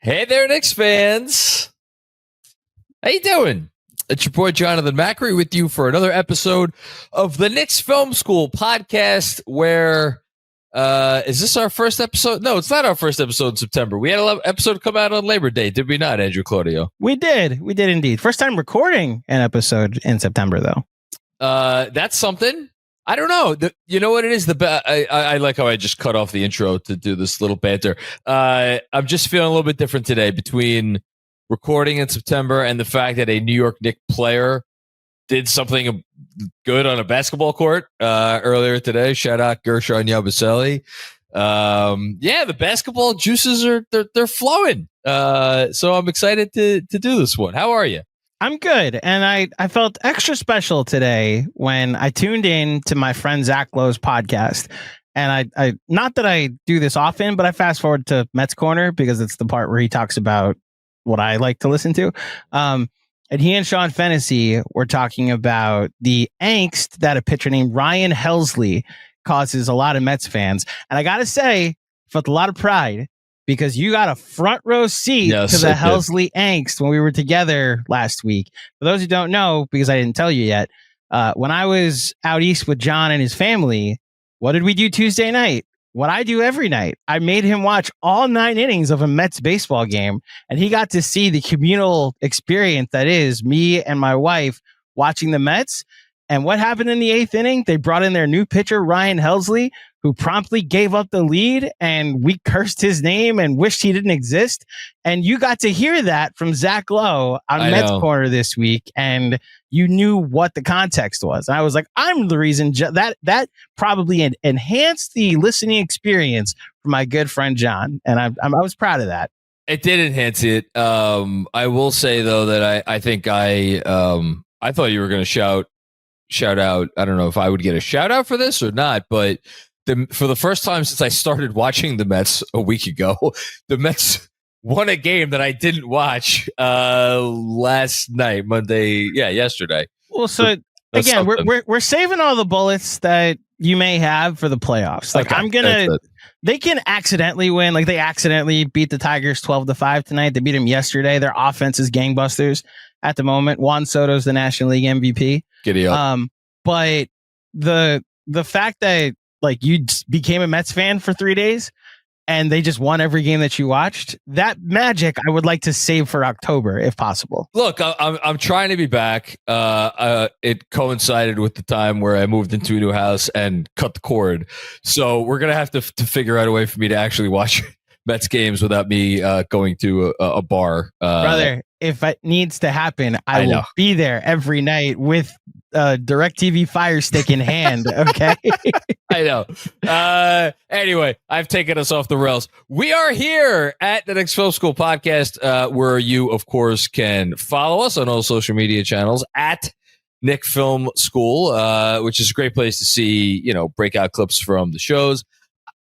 Hey there, Knicks fans. How you doing? It's your boy, Jonathan Macri, with you for another episode of the Knicks Film School Podcast, where, is this our first episode? No, it's not our first episode in September. We had an episode come out on Labor Day, did we not, Andrew Claudio? We did indeed. First time recording an episode in September, though. That's something. I don't know. You know what it is? I like how I just cut off the intro to do this little banter. I'm just feeling a little bit different today between recording in September and the fact that a New York Knicks player did something good on a basketball court earlier today. Shout out Gershon Yabusele. The basketball juices they're flowing. So I'm excited to do this one. How are you? I'm good, and I felt extra special today when I tuned in to my friend Zach Lowe's podcast. And I not that I do this often, but I fast forward to Mets Corner because it's the part where he talks about what I like to listen to. And he and Sean Fennessy were talking about the angst that a pitcher named Ryan Helsley causes a lot of Mets fans. And I got to say, I felt a lot of pride because you got a front row seat to the Helsley angst when we were together last week. For those who don't know, because I didn't tell you yet, when I was out east with John and his family, what did we do Tuesday night? What I do every night. I made him watch all 9 innings of a Mets baseball game, and he got to see the communal experience that is me and my wife watching the Mets. And what happened in the 8th inning? They brought in their new pitcher, Ryan Helsley, who promptly gave up the lead, and we cursed his name and wished he didn't exist. And you got to hear that from Zach Lowe on Mets Corner this week, and you knew what the context was. And I was like, I'm the reason that probably enhanced the listening experience for my good friend John, and I was proud of that. It did enhance it. I will say though that I think I thought you were going to shout out. I don't know if I would get a shout out for this or not, but for the first time since I started watching the Mets a week ago, the Mets won a game that I didn't watch last night, yesterday. Well, so again, we're saving all the bullets that you may have for the playoffs. Like, okay, they can accidentally win. Like, they accidentally beat the Tigers 12-5 tonight. They beat them yesterday. Their offense is gangbusters at the moment. Juan Soto's the National League MVP. Giddy up. But the fact that like you became a Mets fan for 3 days and they just won every game that you watched, that magic I would like to save for October if possible. Look, I'm trying to be back. It coincided with the time where I moved into a new house and cut the cord. So we're going to have to figure out a way for me to actually watch Mets games without me going to a bar. Brother, if it needs to happen, I will be there every night with DirecTV Fire Stick in hand. Okay. I know. Anyway, I've taken us off the rails. We are here at the Knicks Film School Podcast, where you, of course, can follow us on all social media channels at Knicks Film School, which is a great place to see, breakout clips from the shows.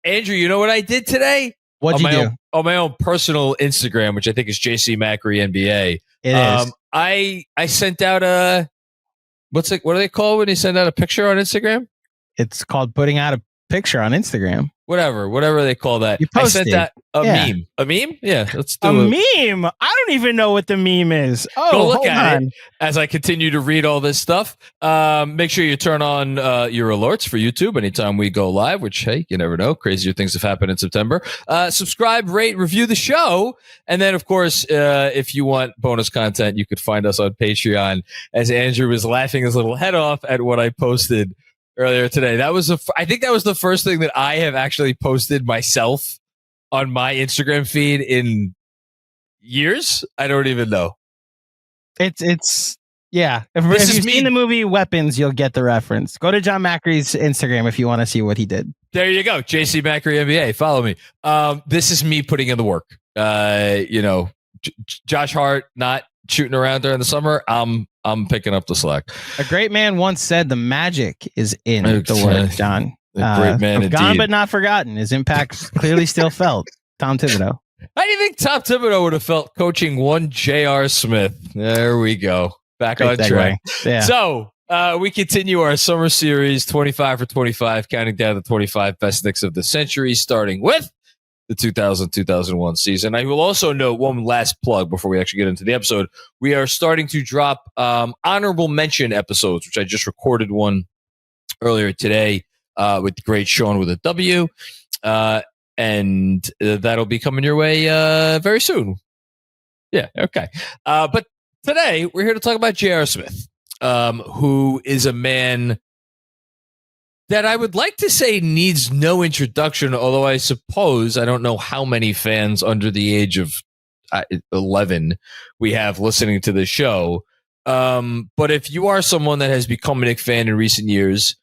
Andrew, you know what I did today? What'd you do? On my own personal Instagram, which I think is JC Macri NBA. It is. I sent out what do they call when you send out a picture on Instagram? It's called putting out a picture on Instagram. Whatever they call that. You posted. I sent out a meme. A meme? Yeah, let's do a meme. I don't even know what the meme is. Oh, go look at it as I continue to read all this stuff. Make sure you turn on your alerts for YouTube anytime we go live, which, hey, you never know. Crazier things have happened in September. Subscribe, rate, review the show. And then, of course, if you want bonus content, you could find us on Patreon, as Andrew was laughing his little head off at what I posted earlier today. I think that was the first thing that I have actually posted myself on my Instagram feed in years. I don't even know. It's yeah. If you've seen the movie Weapons, you'll get the reference. Go to John Macri's Instagram if you want to see what he did. There you go. JC Macri NBA. Follow me. This is me putting in the work. Josh Hart not shooting around during the summer. I'm picking up the slack. A great man once said the magic is in the work, John. A great man indeed. Gone but not forgotten. His impact clearly still felt. Tom Thibodeau. How do you think Tom Thibodeau would have felt coaching one J.R. Smith? There we go. Back on track. Yeah. So we continue our summer series, 25 for 25, counting down the 25 best Knicks of the century, starting with the 2000-2001 season. I will also note one last plug before we actually get into the episode. We are starting to drop honorable mention episodes, which I just recorded one earlier today with the great Sean with a W. And that'll be coming your way very soon. Yeah, okay. But today, we're here to talk about J.R. Smith, who is a man that I would like to say needs no introduction, although I suppose I don't know how many fans under the age of 11 we have listening to the show. But if you are someone that has become a Knicks fan in recent years,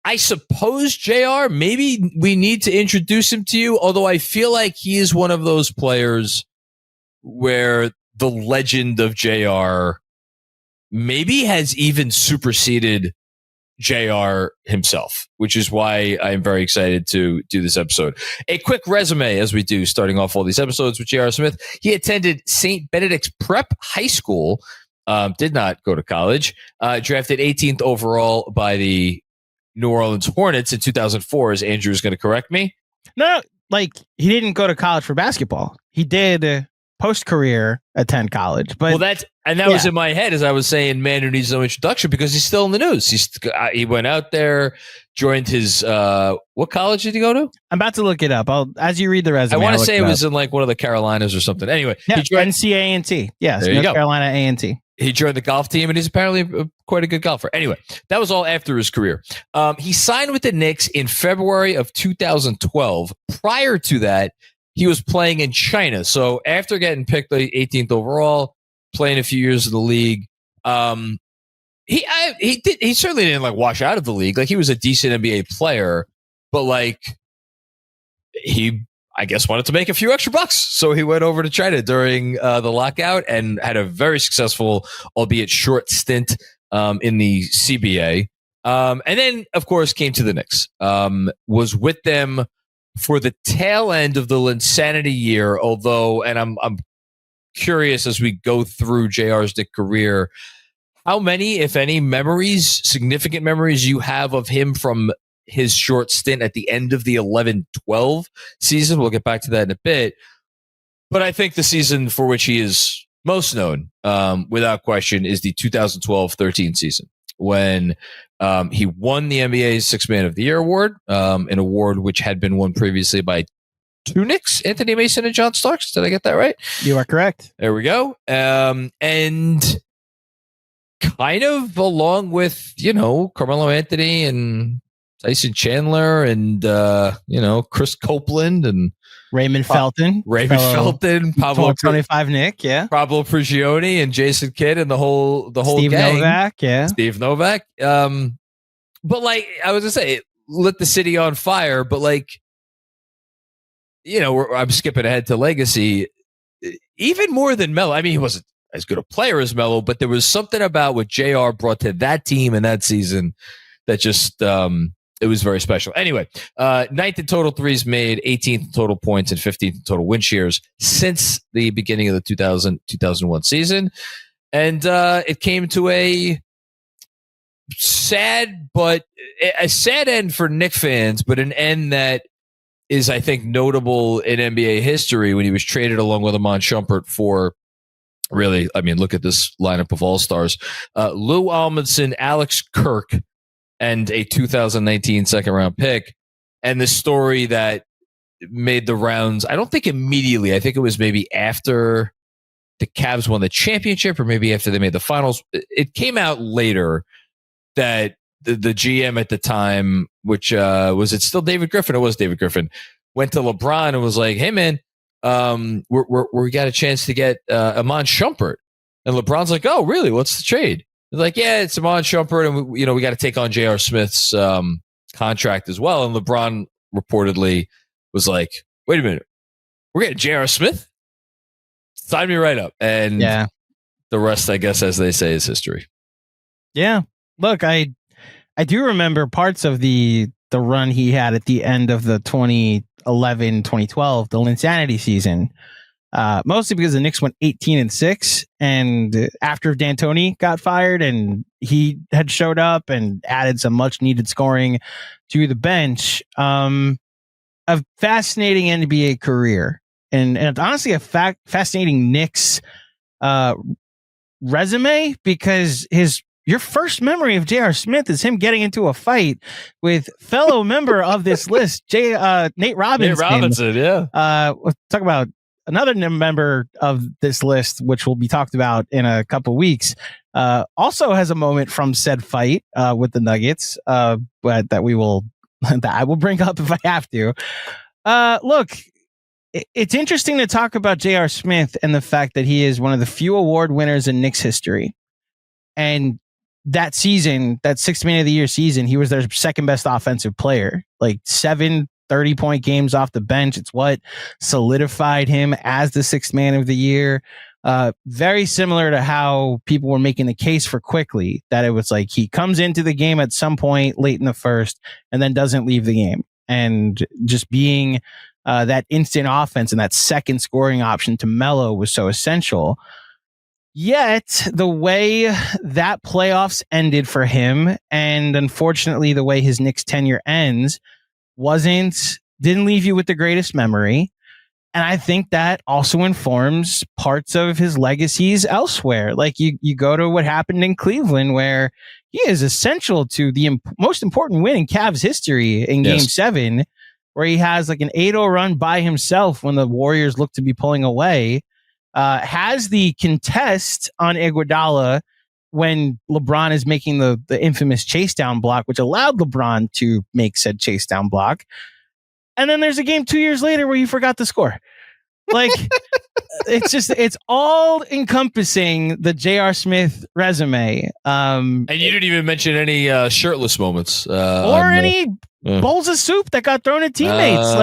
I suppose, JR, maybe we need to introduce him to you, although I feel like he is one of those players where the legend of JR maybe has even superseded JR himself, which is why I'm very excited to do this episode. A quick resume as we do, starting off all these episodes with J.R. Smith. He attended St. Benedict's Prep High School, did not go to college, drafted 18th overall by the New Orleans Hornets in 2004, as Andrew is going to correct me. No, like he didn't go to college for basketball. He did post-career attend college. But that was in my head as I was saying, man who needs no introduction, because he's still in the news. He went out there, joined his what college did he go to? I'm about to look it up. As you read the resume, I want to say it was in like one of the Carolinas or something. Anyway, he joined NCAA&T. Yes, North Carolina A&T. He joined the golf team, and he's apparently quite a good golfer. Anyway, that was all after his career. He signed with the Knicks in February of 2012. Prior to that, he was playing in China. So after getting picked the 18th overall, playing a few years in the league, he certainly didn't like wash out of the league. Like he was a decent NBA player, but like he, I guess, wanted to make a few extra bucks. So he went over to China during the lockout and had a very successful, albeit short stint in the CBA. And then, of course, came to the Knicks. Was with them for the tail end of the Linsanity year, although, and I'm curious as we go through JR's Knicks career, how many, if any, significant memories you have of him from his short stint at the end of the 11-12 season. We'll get back to that in a bit. But I think the season for which he is most known, without question, is the 2012-13 season, when he won the NBA's Sixth Man of the Year award, an award which had been won previously by two Knicks, Anthony Mason and John Starks. Did I get that right? You are correct. There we go. And kind of along with, Carmelo Anthony and Tyson Chandler and, Chris Copeland and Raymond Felton, Pablo 25 Nick, yeah, Pablo Prigioni and Jason Kidd and the whole Steve gang. Novak, yeah, Steve Novak. But like I was gonna say, lit the city on fire. But like, I'm skipping ahead to legacy. Even more than Melo. I mean, he wasn't as good a player as Melo, but there was something about what JR brought to that team in that season that just it was very special. Anyway, 9th in total threes made, 18th in total points, and 15th in total win shares since the beginning of the 2000-2001 season. And it came to a sad end for Knicks fans, but an end that is, I think, notable in NBA history when he was traded along with Iman Shumpert for, really, I mean, look at this lineup of all-stars. Lou Almondson, Alex Kirk, and a 2019 second-round pick. And the story that made the rounds, I don't think immediately. I think it was maybe after the Cavs won the championship or maybe after they made the finals. It came out later that the GM at the time, which was it still David Griffin? It was David Griffin. Went to LeBron and was like, "Hey man, we got a chance to get Iman Shumpert." And LeBron's like, "Oh really? What's the trade?" He's like, "Yeah, it's Iman Shumpert, and we got to take on J.R. Smith's contract as well." And LeBron reportedly was like, "Wait a minute, we're getting J.R. Smith? Sign me right up." And the rest, I guess, as they say, is history. Yeah. Look, I do remember parts of the run he had at the end of the 2011-2012, the Linsanity season, mostly because the Knicks went 18-6, and after D'Antoni got fired and he had showed up and added some much needed scoring to the bench. a fascinating NBA career, and honestly a fascinating Knicks resume, because your first memory of J.R. Smith is him getting into a fight with fellow member of this list, Nate Robinson. Nate Robinson, yeah. We'll talk about another member of this list, which will be talked about in a couple weeks. Also has a moment from said fight with the Nuggets, but that I will bring up if I have to. Look, it's interesting to talk about J.R. Smith and the fact that he is one of the few award winners in Knicks history. And that season, that Sixth Man of the Year season, he was their second best offensive player. Like 7 30-point games off the bench. It's what solidified him as the Sixth Man of the Year. Very similar to how people were making the case for Quickly, that it was like he comes into the game at some point late in the first and then doesn't leave the game. And just being that instant offense and that second scoring option to Melo was so essential. Yet the way that playoffs ended for him, and unfortunately the way his Knicks tenure ends, didn't leave you with the greatest memory. And I think that also informs parts of his legacies elsewhere. Like you go to what happened in Cleveland, where he is essential to the most important win in Cavs history in Game 7, where he has like an 8-0 run by himself when the Warriors look to be pulling away. Has the contest on Iguodala when LeBron is making the infamous chase down block, which allowed LeBron to make said chase down block. And then there's a game 2 years later where you forgot to score. Like, it's all encompassing the J.R. Smith resume. And you didn't even mention any shirtless moments. Or any bowls of soup that got thrown at teammates.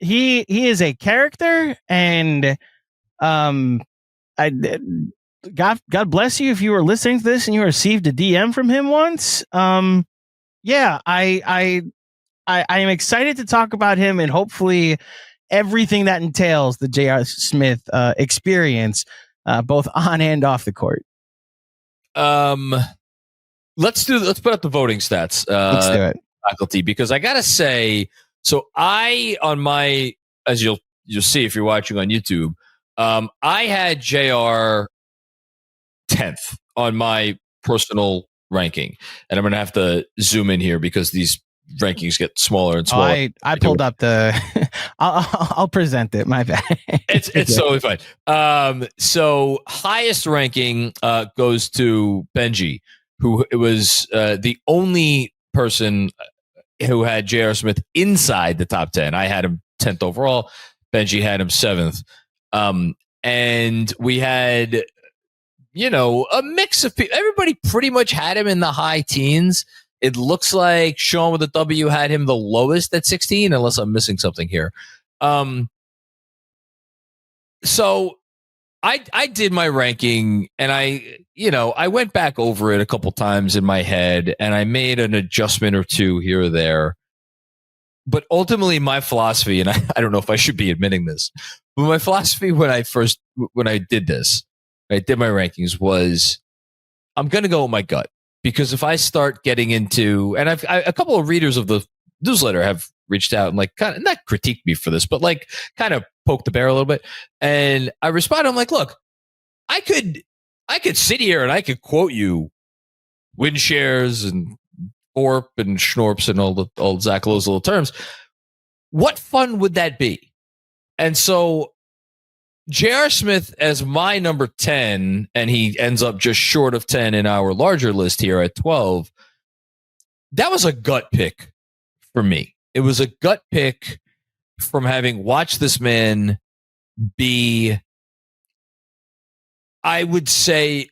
He is a character, and God bless you if you were listening to this and you received a DM from him once. I am excited to talk about him, and hopefully everything that entails the J.R. Smith experience, both on and off the court. Let's put out the voting stats. Let's do it, faculty, because I gotta say, so as you'll see if you're watching on YouTube, I had JR 10th on my personal ranking, and I'm going to have to zoom in here because these rankings get smaller and smaller. I pulled up the. I'll present it. My bad. It's totally fine. So highest ranking goes to Benjy, who was the only person who had J.R. Smith inside the top 10. I had him 10th overall. Benjy had him 7th. And we had, a mix of people. Everybody pretty much had him in the high teens. It looks like Sean with a W had him the lowest at 16, unless I'm missing something here. So I did my ranking, and I went back over it a couple times in my head, and I made an adjustment or two here or there. But ultimately, my philosophy, and I don't know if I should be admitting this, but my philosophy when I did my rankings, was I'm going to go with my gut. Because if I start getting into, and a couple of readers of the newsletter have reached out and kind of not critiqued me for this, but kind of poked the bear a little bit. And I responded, I'm like, look, I could sit here and I could quote you win shares and Orp and Schnorps and all Zach Lowe's little terms. What fun would that be? And so J.R. Smith as my number 10, and he ends up just short of 10 in our larger list here at 12. That was a gut pick for me. It was a gut pick from having watched this man be, I would say,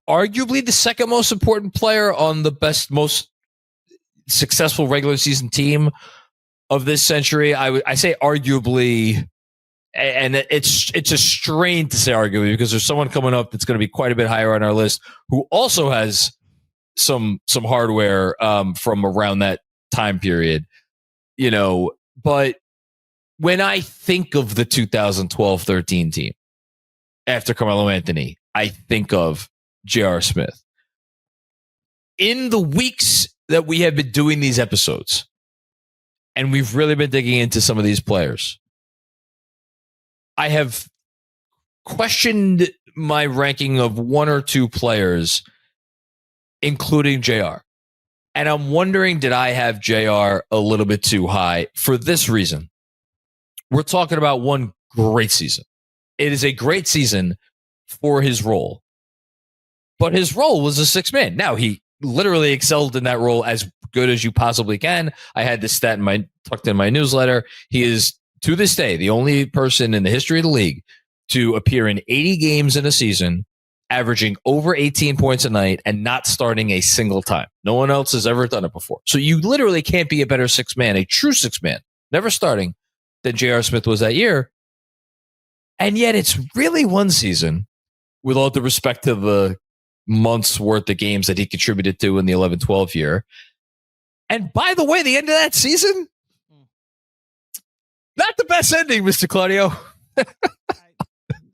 arguably the second most important player on the most successful regular season team of this century. I say arguably, and it's a strain to say arguably, because there's someone coming up that's going to be quite a bit higher on our list who also has some hardware from around that time period, but when I think of the 2012-13 team after Karl-Anthony, I think of J.R. Smith. In the weeks that we have been doing these episodes, and we've really been digging into some of these players, I have questioned my ranking of one or two players, including JR. And I'm wondering, did I have JR a little bit too high for this reason? We're talking about one great season. It is a great season for his role. But his role was a six man. Now, he literally excelled in that role as good as you possibly can. I had this stat tucked in my newsletter. He is, to this day, the only person in the history of the league to appear in 80 games in a season, averaging over 18 points a night and not starting a single time. No one else has ever done it before. So you literally can't be a better six man, a true six man, never starting, than J.R. Smith was that year. And yet it's really one season, with all due respect to the months worth of games that he contributed to in the 11-12 year. And by the way, the end of that season, not the best ending, Mr. Claudio.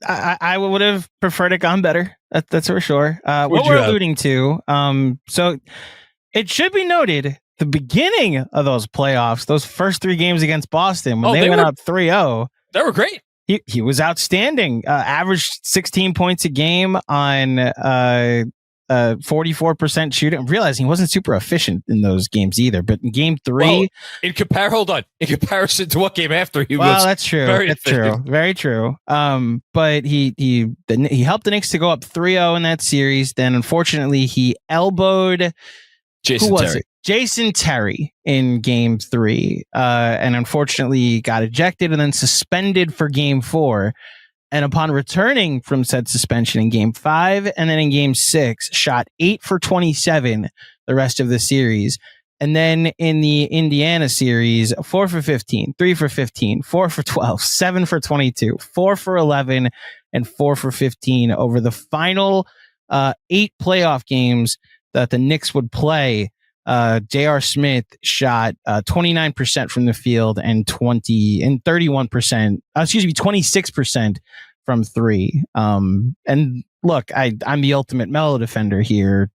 I would have preferred it gone better. That's for sure. What we're alluding to, so it should be noted, the beginning of those playoffs, those first three games against Boston, when they went up 3-0. They were great. He was outstanding. Averaged 16 points a game on 44% shooting. I'm realizing he wasn't super efficient in those games either. But in game 3, in comparison to what game after he was. Well, that's true. That's true. Very true. But he helped the Knicks to go up 3-0 in that series. Then unfortunately he elbowed Jason Terry in game 3, and unfortunately got ejected and then suspended for game 4. And upon returning from said suspension in game 5 and then in game 6, shot 8 for 27 the rest of the series. And then in the Indiana series, 4 for 15, 3 for 15, 4 for 12, 7 for 22, 4 for 11, and 4 for 15 over the final 8 playoff games that the Knicks would play. J.R. Smith shot 29% from the field and 26% from 3. And look, I'm the ultimate Melo defender here.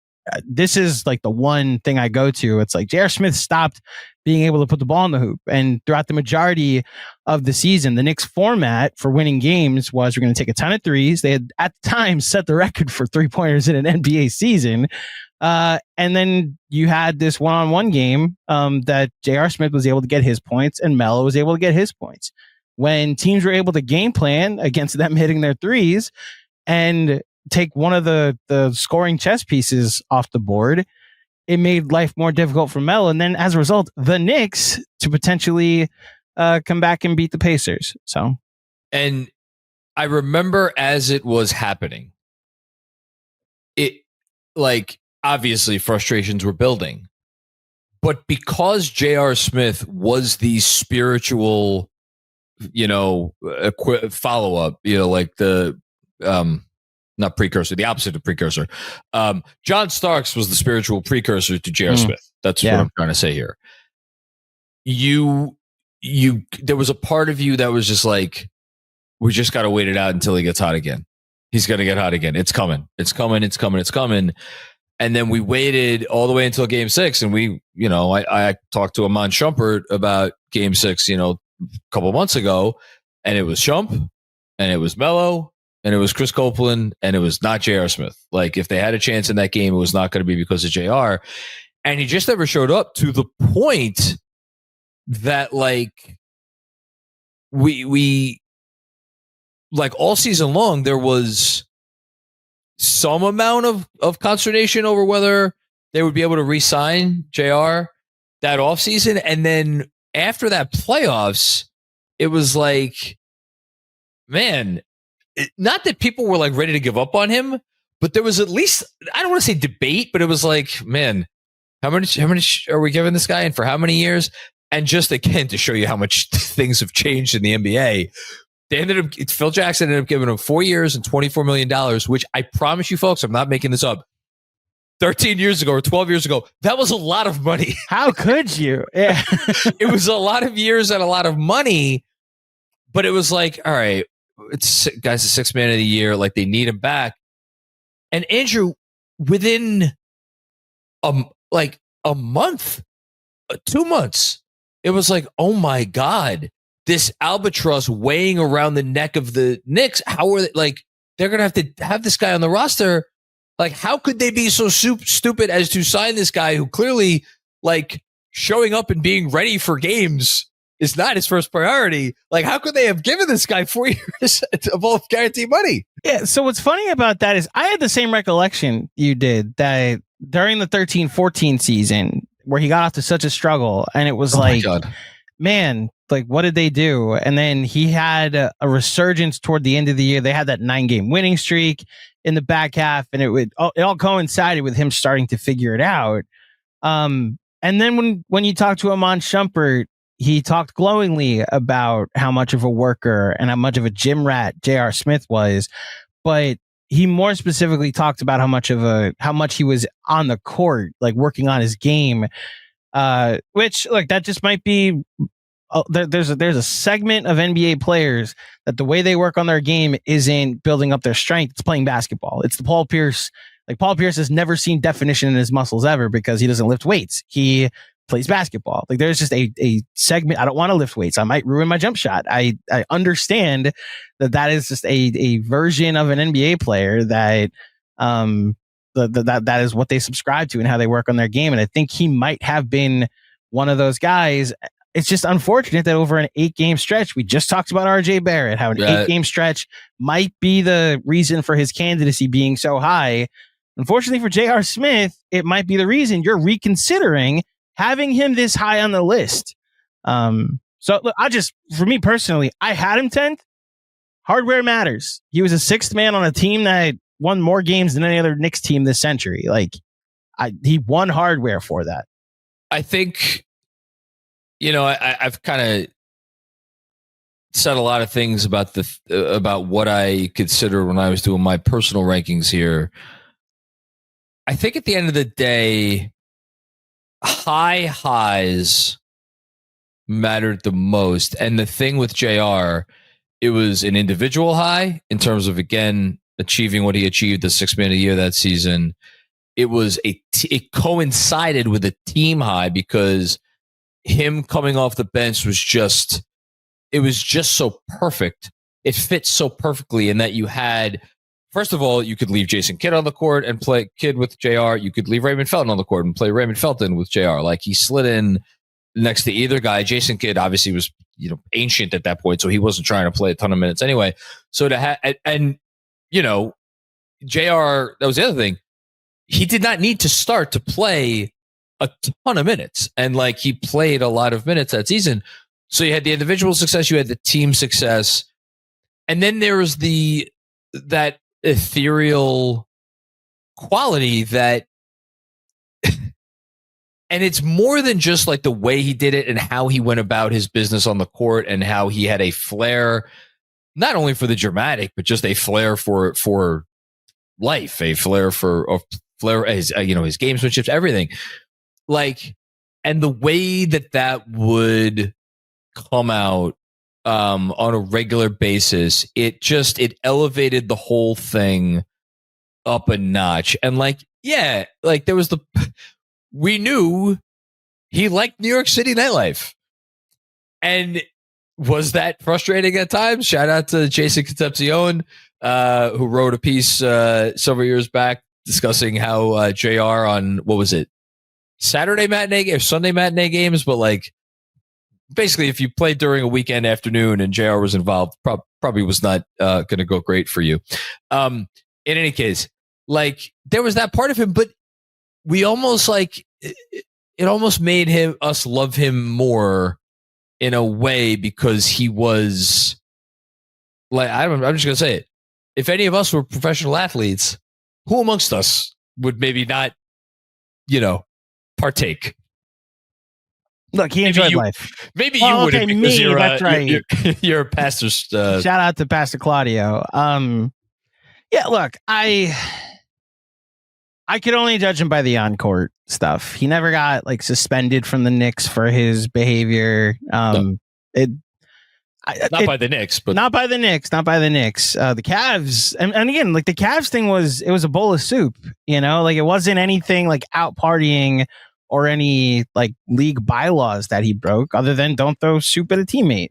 This is like the one thing I go to. It's like J.R. Smith stopped being able to put the ball in the hoop. And throughout the majority of the season, the Knicks format for winning games was we're going to take a ton of threes. They had at the time set the record for 3-pointers in an NBA season. And then you had this one-on-one game that J.R. Smith was able to get his points and Melo was able to get his points. When teams were able to game plan against them hitting their threes and take one of the scoring chess pieces off the board, it made life more difficult for Melo. And then as a result, the Knicks to potentially come back and beat the Pacers. So, and I remember as it was happening, it like obviously frustrations were building, but because J.R. Smith was the spiritual, follow up, like the not precursor, the opposite of precursor. John Starks was the spiritual precursor to J.R. Smith. That's what I'm trying to say here. There was a part of you that was just like, we just got to wait it out until he gets hot again. He's going to get hot again. It's coming. It's coming. It's coming. It's coming. And then we waited all the way until game 6. And I talked to Amon Shumpert about game 6, a couple months ago, and it was Shump and it was Melo and it was Chris Copeland and it was not J.R. Smith. Like if they had a chance in that game, it was not going to be because of JR. And he just never showed up, to the point that like we like all season long, there was some amount of consternation over whether they would be able to re-sign JR that offseason. And then after that playoffs, it was like, man, not that people were like ready to give up on him, but there was at least, I don't want to say debate, but it was like, man, how many are we giving this guy and for how many years? And just again, to show you how much things have changed in the NBA, Phil Jackson ended up giving him 4 years and $24 million, which I promise you folks, I'm not making this up. 13 years ago or 12 years ago, that was a lot of money. How could you? Yeah. It was a lot of years and a lot of money, but it was like, all right, it's guy's the sixth man of the year. Like they need him back. And Andrew, within a month, 2 months, it was like, oh my God, this albatross weighing around the neck of the Knicks. How are they, like, they're going to have this guy on the roster. Like, how could they be so stupid as to sign this guy who clearly, like, showing up and being ready for games is not his first priority? Like, how could they have given this guy 4 years of all guaranteed money? Yeah. So what's funny about that is I had the same recollection you did, that during the 13-14 season where he got off to such a struggle, and it was man, like, what did they do? And then he had a resurgence toward the end of the year. They had that 9-game winning streak in the back half, and it all coincided with him starting to figure it out. And then when you talk to Iman Shumpert, he talked glowingly about how much of a worker and how much of a gym rat J.R. Smith was, but he more specifically talked about how much he was on the court, like working on his game. Which, like, that just might be. There's a segment of NBA players that the way they work on their game isn't building up their strength; it's playing basketball. It's the Paul Pierce. Like, Paul Pierce has never seen definition in his muscles ever because he doesn't lift weights. He plays basketball. Like, there's just a segment. I don't want to lift weights. I might ruin my jump shot. I understand that is just a version of an NBA player that that is what they subscribe to and how they work on their game. And I think he might have been one of those guys. It's just unfortunate that over an 8-game stretch, we just talked about RJ Barrett, how an 8-game stretch might be the reason for his candidacy being so high. Unfortunately for J.R. Smith, it might be the reason you're reconsidering having him this high on the list. So look, for me personally, I had him 10th. Hardware matters. He was a 6th man on a team that won more games than any other Knicks team this century. Like, he won hardware for that. I think, I've kind of said a lot of things about about what I consider when I was doing my personal rankings here. I think at the end of the day, high highs mattered the most. And the thing with JR, it was an individual high in terms of, again, achieving what he achieved, the 6th man of the year that season. It was it coincided with a team high because him coming off the bench was just so perfect. It fits so perfectly in that you had, first of all, you could leave Jason Kidd on the court and play Kidd with JR. You could leave Raymond Felton on the court and play Raymond Felton with JR. Like, he slid in next to either guy. Jason Kidd obviously was, ancient at that point, so he wasn't trying to play a ton of minutes anyway. So to have, and JR, that was the other thing. He did not need to start to play a ton of minutes, and like, he played a lot of minutes that season. So you had the individual success, you had the team success, and then there was that ethereal quality that, and it's more than just like the way he did it and how he went about his business on the court and how he had a flair, not only for the dramatic, but just a flair for life, a flair for his, his gamesmanship, everything. Like, and the way that would come out on a regular basis, it elevated the whole thing up a notch. And like, yeah, like there was we knew he liked New York City nightlife. And was that frustrating at times? Shout out to Jason Concepcion, who wrote a piece several years back discussing how JR on, what was it, Saturday matinee or Sunday matinee games, but like, basically, if you played during a weekend afternoon and JR was involved, probably was not going to go great for you. In any case, like, there was that part of him, but we almost like it almost made us love him more in a way, because he was like, I'm just going to say it. If any of us were professional athletes, who amongst us would maybe not, partake? Look, he enjoyed life. Maybe you wouldn't, because you're, that's right. You're a pastor's. Shout out to Pastor Claudio. Yeah, look, I could only judge him by the on-court stuff. He never got like suspended from the Knicks for his behavior. No. Not by the Knicks. The Cavs, and again, like, the Cavs thing was a bowl of soup. Like, it wasn't anything like out partying or any like league bylaws that he broke, other than don't throw soup at a teammate.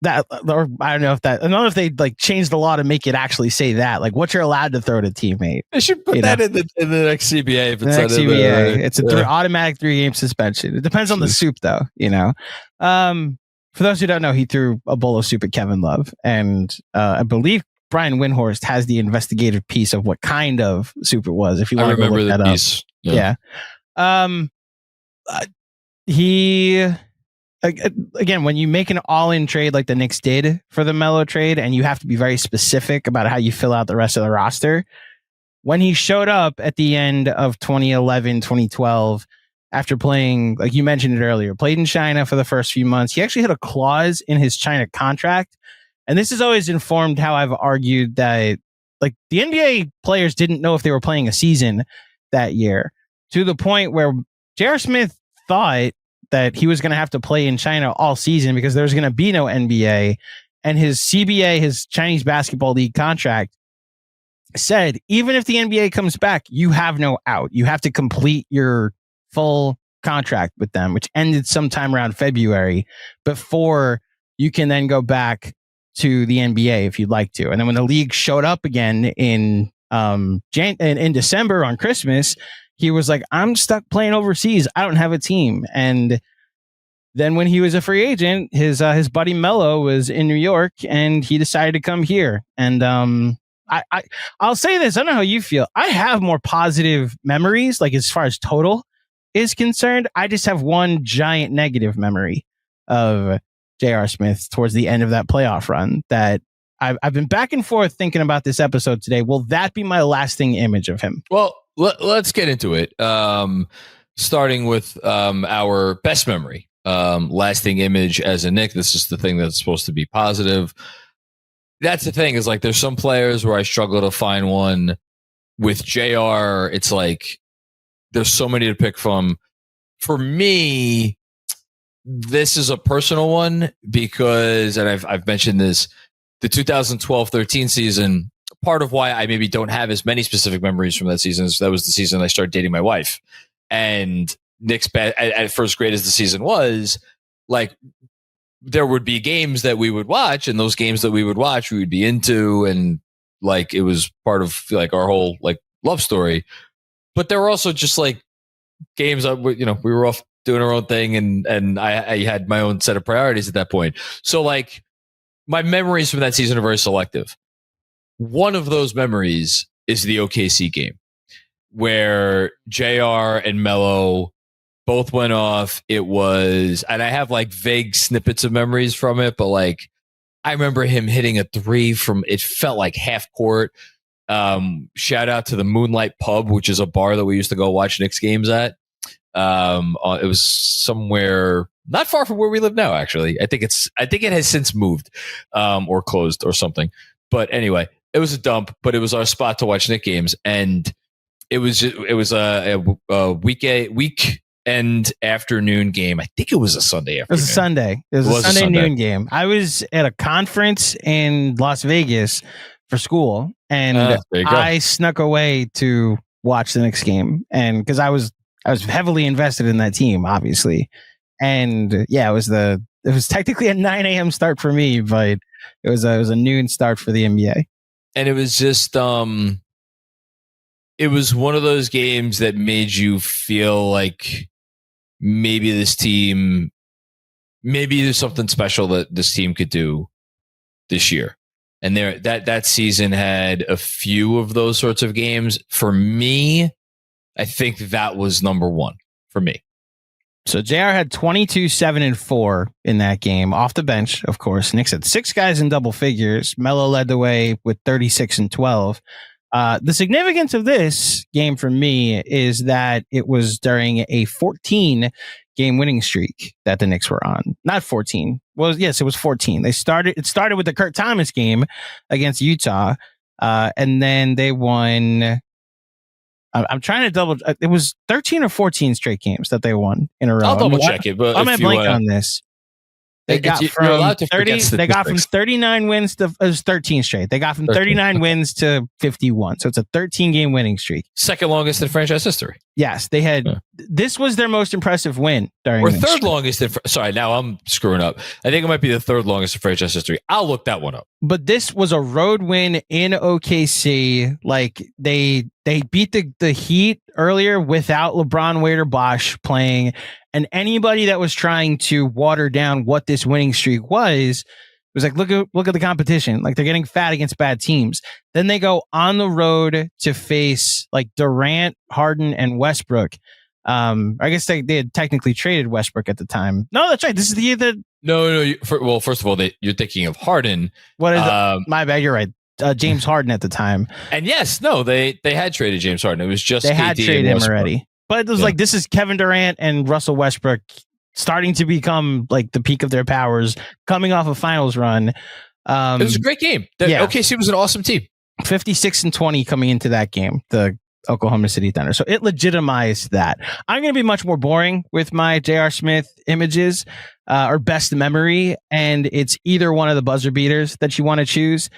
That, or I don't know if they like changed the law to make it actually say that, like what you're allowed to throw to a teteammate. They should put that in the next CBA. If it's a automatic 3-game suspension. It depends on the soup, though. For those who don't know, he threw a bowl of soup at Kevin Love, and I believe Brian Windhorst has the investigative piece of what kind of soup it was. If you want to look that piece. Up, he. Again, when you make an all-in trade like the Knicks did for the Melo trade, and you have to be very specific about how you fill out the rest of the roster, when he showed up at the end of 2011, 2012, after playing, like you mentioned it earlier, played in China for the first few months, he actually had a clause in his China contract. And this has always informed how I've argued that like the NBA players didn't know if they were playing a season that year, to the point where J.R. Smith thought that he was going to have to play in China all season because there was going to be no NBA. And his CBA, his Chinese Basketball League contract, said, even if the NBA comes back, you have no out. You have to complete your full contract with them, which ended sometime around February, before you can then go back to the NBA if you'd like to. And then when the league showed up again in December on Christmas, he was like, I'm stuck playing overseas. I don't have a team. And then when he was a free agent, his buddy Melo was in New York, and he decided to come here. And I'll say this. I don't know how you feel. I have more positive memories, like as far as total is concerned. I just have one giant negative memory of J.R. Smith towards the end of that playoff run that I've been back and forth thinking about this episode today. Will that be my lasting image of him? Well, let's get into it. Starting with our best memory, lasting image as a Knick. This is the thing that's supposed to be positive. That's the thing, is like there's some players where I struggle to find one. With JR, it's like there's so many to pick from. For me, this is a personal one because, and I've mentioned this, the 2012-13 season, part of why I maybe don't have as many specific memories from that season is that was the season I started dating my wife. And Knicks, at first grade as the season was, like, there would be games that we would watch, and those games that we would watch, we would be into, and like it was part of like our whole like love story. But there were also just like games that we were off doing our own thing, and I had my own set of priorities at that point. So like my memories from that season are very selective. One of those memories is the OKC game where JR and Melo both went off. It was, and I have like vague snippets of memories from it, but like I remember him hitting a three from, it felt like half court. Shout out to the Moonlight Pub, which is a bar that we used to go watch Knicks games at. It was somewhere not far from where we live now, actually. I think it has since moved, or closed or something. But anyway, it was a dump, but it was our spot to watch Knicks games. And it was a weekend afternoon game. I think it was a Sunday afternoon. It was a Sunday. It was a Sunday noon game. I was at a conference in Las Vegas for school, and I snuck away to watch the Knicks game, and because I was heavily invested in that team, obviously. And yeah, it was technically a 9 a.m. start for me, but it was a noon start for the NBA. And it was just it was one of those games that made you feel like maybe there's something special that this team could do this year. And that season had a few of those sorts of games. For me, I think that was number one for me. So JR had 22, 7, and 4 in that game off the bench, of course. Knicks had 6 guys in double figures. Melo led the way with 36 and 12. The significance of this game for me is that it was during a 14-game winning streak that the Knicks were on. Not 14. Well, yes, it was 14. It started with the Kurt Thomas game against Utah, and then they won. I'm trying to it was 13 or 14 straight games that they won in a row. I'll double check it, but I'm at blank on this. They got You're from allowed to forget 30. They got from statistics. 39 wins to it was 13 straight. They got from 13. 39 wins to 51. So it's a 13-game winning streak. Second longest in franchise history. Yes, they had. Yeah. This was their most impressive win during. Or this third streak. longest in. Sorry, now I'm screwing up. I think it might be the third longest in franchise history. I'll look that one up. But this was a road win in OKC. Like they beat the Heat earlier without LeBron, Wade, or Bosh playing, and anybody that was trying to water down what this winning streak was like, look at the competition. Like they're getting fat against bad teams. Then they go on the road to face like Durant, Harden, and Westbrook. I guess they had technically traded Westbrook at the time. No, that's right. This is the year that. No. Well, first of all, you're thinking of Harden. What is my bad? You're right. James Harden at the time. And yes, no, they had traded James Harden. It was just they KD had traded him already. But it was Yeah. like, this is Kevin Durant and Russell Westbrook starting to become like the peak of their powers, coming off a finals run. It was a great game. Yeah. OKC was an awesome team. 56-20 coming into that game, the Oklahoma City Thunder. So it legitimized that. I'm going to be much more boring with my J.R. Smith images or best memory, and it's either one of the buzzer beaters that you want to choose.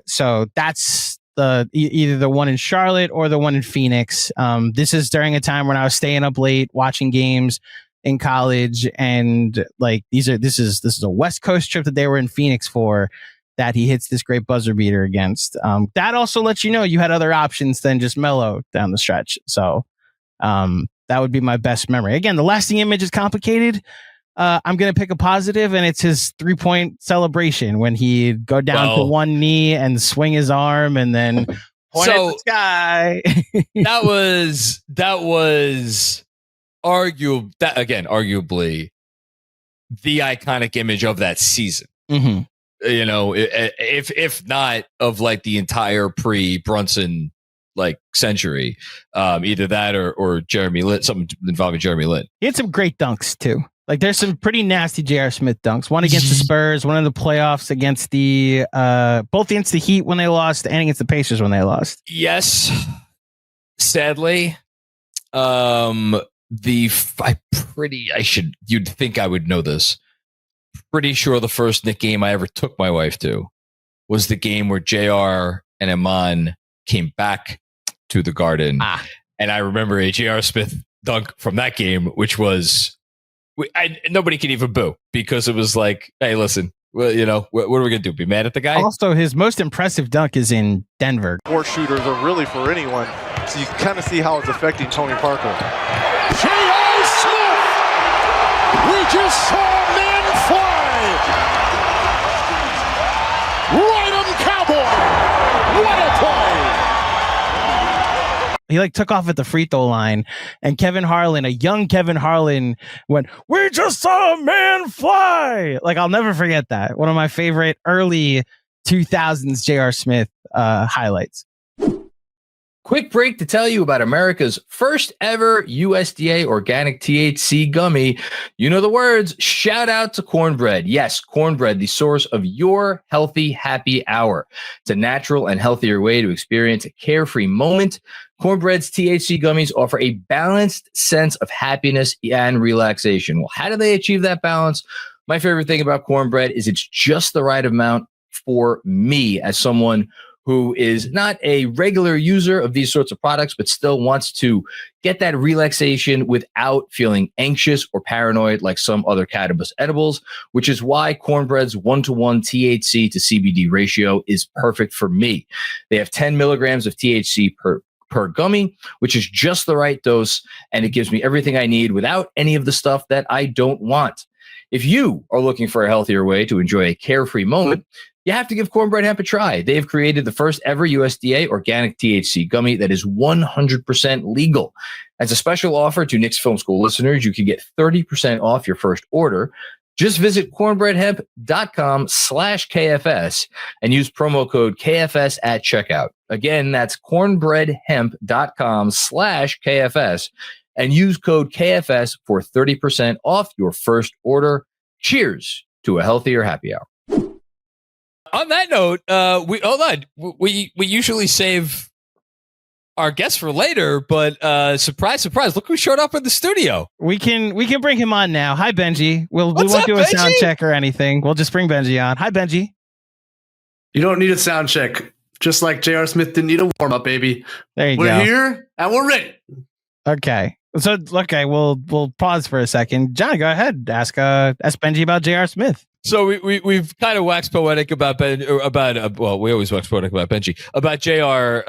So that's either the one in Charlotte or the one in Phoenix. This is during a time when I was staying up late watching games in college, and like this is a West Coast trip that they were in Phoenix for, that he hits this great buzzer beater against. That also lets you know you had other options than just Melo down the stretch. So that would be my best memory. Again, the lasting image is complicated. I'm going to pick a positive, and it's his 3-point celebration when he'd go down to one knee and swing his arm and then point at the sky. that was arguably the iconic image of that season. Mm-hmm. You know, if not of like the entire pre-Brunson like century, either that or Jeremy Lin, something involving Jeremy Lin. He had some great dunks too. Like there's some pretty nasty J.R. Smith dunks. One against the Spurs, one in the playoffs against the both against the Heat when they lost and against the Pacers when they lost. Yes, sadly, you'd think I would know this. Pretty sure the first Knick game I ever took my wife to was the game where JR and Iman came back to the Garden. And I remember a JR Smith dunk from that game, which was, nobody can even boo, because it was like, hey, listen, well, you know, what are we going to do? Be mad at the guy? Also, his most impressive dunk is in Denver. 4 shooters are really for anyone. So you kind of see how it's affecting Tony Parker. J.R. Smith! We just saw a man fly! Ride 'em, Cowboy! What a play! He like took off at the free throw line, and Kevin Harlan, a young Kevin Harlan, went, "We just saw a man fly!" Like, I'll never forget that. One of my favorite early 2000s J.R. Smith highlights. Quick break to tell you about America's first ever USDA organic THC gummy. You know the words. Shout out to Cornbread. Yes, Cornbread, the source of your healthy happy hour. It's a natural and healthier way to experience a carefree moment. Cornbread's THC gummies offer a balanced sense of happiness and relaxation. Well, how do they achieve that balance? My favorite thing about Cornbread is it's just the right amount for me as someone who is not a regular user of these sorts of products, but still wants to get that relaxation without feeling anxious or paranoid like some other cannabis edibles, which is why Cornbread's 1-to-1 THC to CBD ratio is perfect for me. They have 10 milligrams of THC per gummy, which is just the right dose, and it gives me everything I need without any of the stuff that I don't want. If you are looking for a healthier way to enjoy a carefree moment, you have to give Cornbread Hemp a try. They have created the first ever USDA organic THC gummy that is 100% legal. As a special offer to Knicks Film School listeners, you can get 30% off your first order. Just visit cornbreadhemp.com/KFS and use promo code KFS at checkout. Again, that's cornbreadhemp.com/KFS and use code KFS for 30% off your first order. Cheers to a healthier happy hour. On that note, we usually save our guest for later, but surprise, surprise! Look who showed up in the studio. We can bring him on now. Hi, Benjy. We won't up, do a sound Benjy? check or anything. We'll just bring Benjy on. Hi, Benjy. You don't need a sound check. Just like J.R. Smith didn't need a warm up, baby. There you We're go. here and we're ready. Okay. So, okay, we'll pause for a second. John, go ahead. Ask Benjy about J.R. Smith. So we've kind of waxed poetic about we always wax poetic about Benjy, about JR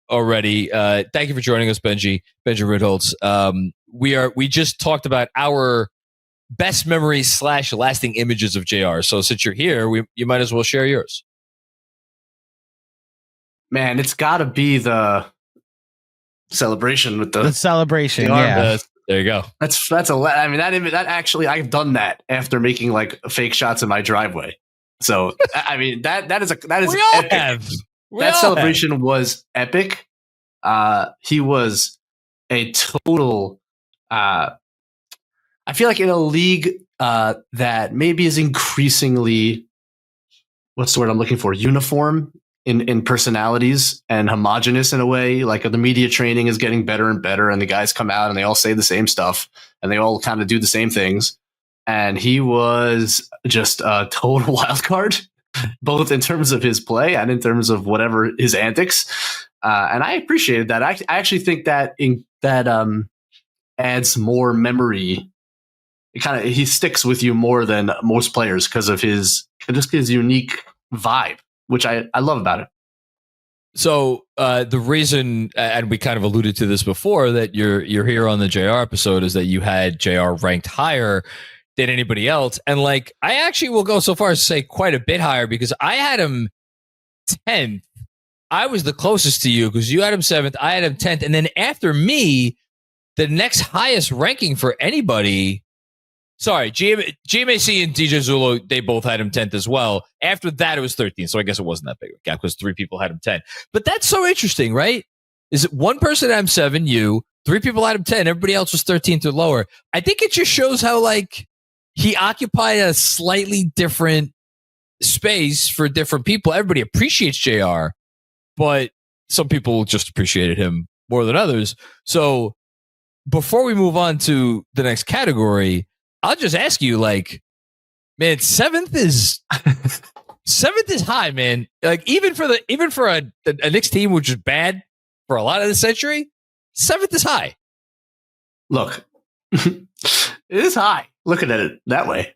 already. Thank you for joining us, Benjy Ritholtz. We just talked about our best memories / lasting images of JR. So since you're here, you might as well share yours. Man, it's got to be the celebration with The celebration, arm yeah. There you go. That's I mean that actually I've done that after making like fake shots in my driveway. So I mean that is We all epic. have. That celebration was epic. He was a total. I feel like in a league that maybe is increasingly, what's the word I'm looking for? Uniform in personalities and homogenous in a way. Like the media training is getting better and better, and the guys come out and they all say the same stuff and they all kind of do the same things. And he was just a total wild card, both in terms of his play and in terms of whatever his antics. And I appreciated that. I actually think that adds more memory. He sticks with you more than most players because of his unique vibe, which I love about it. So the reason, and we kind of alluded to this before, that you're here on the JR episode is that you had JR ranked higher than anybody else. And like, I actually will go so far as to say quite a bit higher, because I had him 10th. I was the closest to you because you had him 7th. I had him 10th. And then after me, the next highest ranking for anybody, sorry, GMAC and DJ Zulu, they both had him 10th as well. After that, it was 13th. So I guess it wasn't that big of a gap because 3 people had him 10. But that's so interesting, right? Is it one person had him 7, you, 3 people had him 10, everybody else was 13th or lower. I think it just shows how, like, he occupied a slightly different space for different people. Everybody appreciates JR, but some people just appreciated him more than others. So before we move on to the next category, I'll just ask you, like, man, 7th is high, man. Like even for a Knicks team, which is bad for a lot of the century, 7th is high. Look, it is high. Looking at it that way.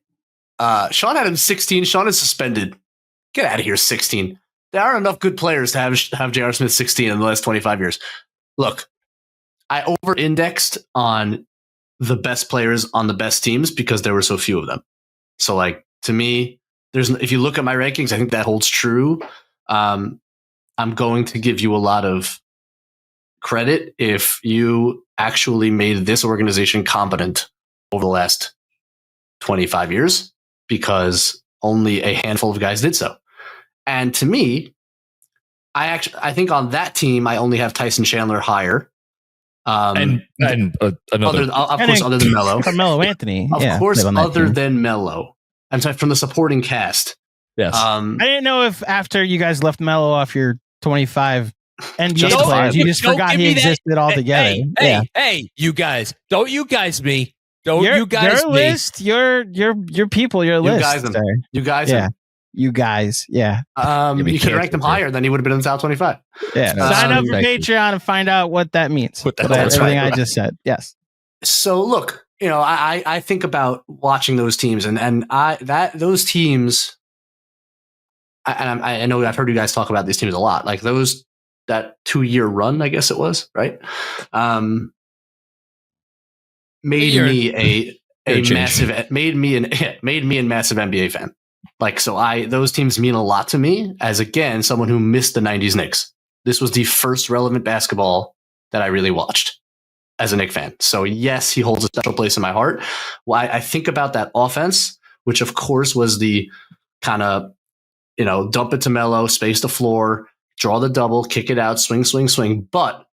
Sean had him 16. Sean is suspended. Get out of here, 16. There aren't enough good players to have J.R. Smith 16 in the last 25 years. Look, I over-indexed on the best players on the best teams because there were so few of them. So, like, to me, if you look at my rankings, I think that holds true. I'm going to give you a lot of credit if you actually made this organization competent over the last 25 years, because only a handful of guys did so. And to me, I think on that team, I only have Tyson Chandler higher. Another, other than Melo. Carmelo Anthony. Of course, other than Melo. I'm sorry, from the supporting cast. Yes. I didn't know if after you guys left Melo off your 25 NBA Just players, you just don't forgot give he me that. existed altogether. Hey, you guys. Don't you guys me. Don't you guys your me. list, your people, your list. You guys. You guys. Yeah. You could rank them higher, then he would have been in the top 25. Yeah. Sign up for Patreon and find out what that means. Everything I just said. Yes. So look, I think about watching those teams and those teams. I know I've heard you guys talk about these teams a lot. Like that 2-year run, I guess it was, right? Made me a massive NBA fan. Like, so those teams mean a lot to me as, again, someone who missed the 90s Knicks. This was the first relevant basketball that I really watched as a Knicks fan. So yes, he holds a special place in my heart. Well, I think about that offense, which of course was the kind of, dump it to Melo, space the floor, draw the double, kick it out, swing. But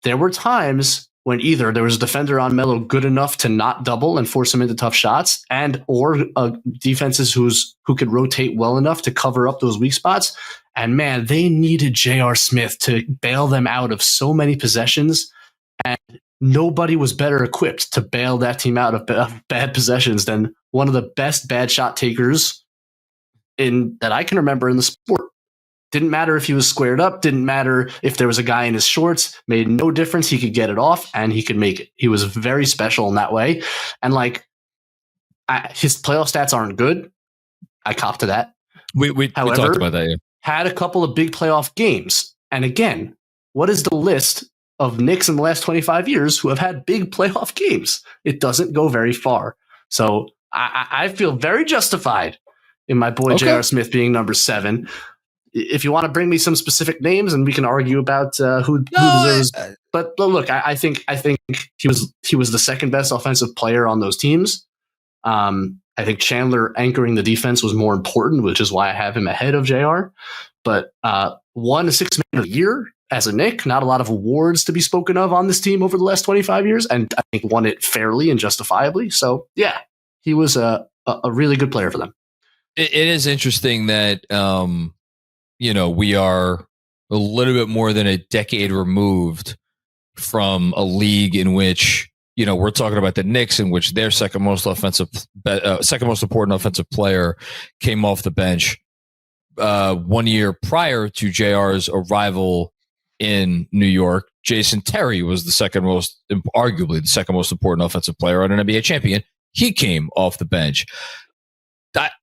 there were times when either there was a defender on Melo good enough to not double and force him into tough shots, and or defenses who could rotate well enough to cover up those weak spots. And man, they needed J.R. Smith to bail them out of so many possessions, and nobody was better equipped to bail that team out of bad possessions than one of the best bad shot takers that I can remember in the sport. Didn't matter if he was squared up. Didn't matter if there was a guy in his shorts. Made no difference. He could get it off and he could make it. He was very special in that way. And his playoff stats aren't good. I cop to that. We talked about that. Yeah. Had a couple of big playoff games. And again, what is the list of Knicks in the last 25 years who have had big playoff games? It doesn't go very far. So I feel very justified in my boy J.R. Smith being number 7. If you want to bring me some specific names, and we can argue about who deserves. But look, I think he was the second best offensive player on those teams. I think Chandler anchoring the defense was more important, which is why I have him ahead of JR. But won a Sixth Man of the Year as a Knick. Not a lot of awards to be spoken of on this team over the last 25 years, and I think won it fairly and justifiably. So yeah, he was a really good player for them. It is interesting that. We are a little bit more than a decade removed from a league in which, we're talking about the Knicks, in which their second most important offensive player came off the bench 1 year prior to JR's arrival in New York. Jason Terry was arguably the second most important offensive player on an NBA champion. He came off the bench. That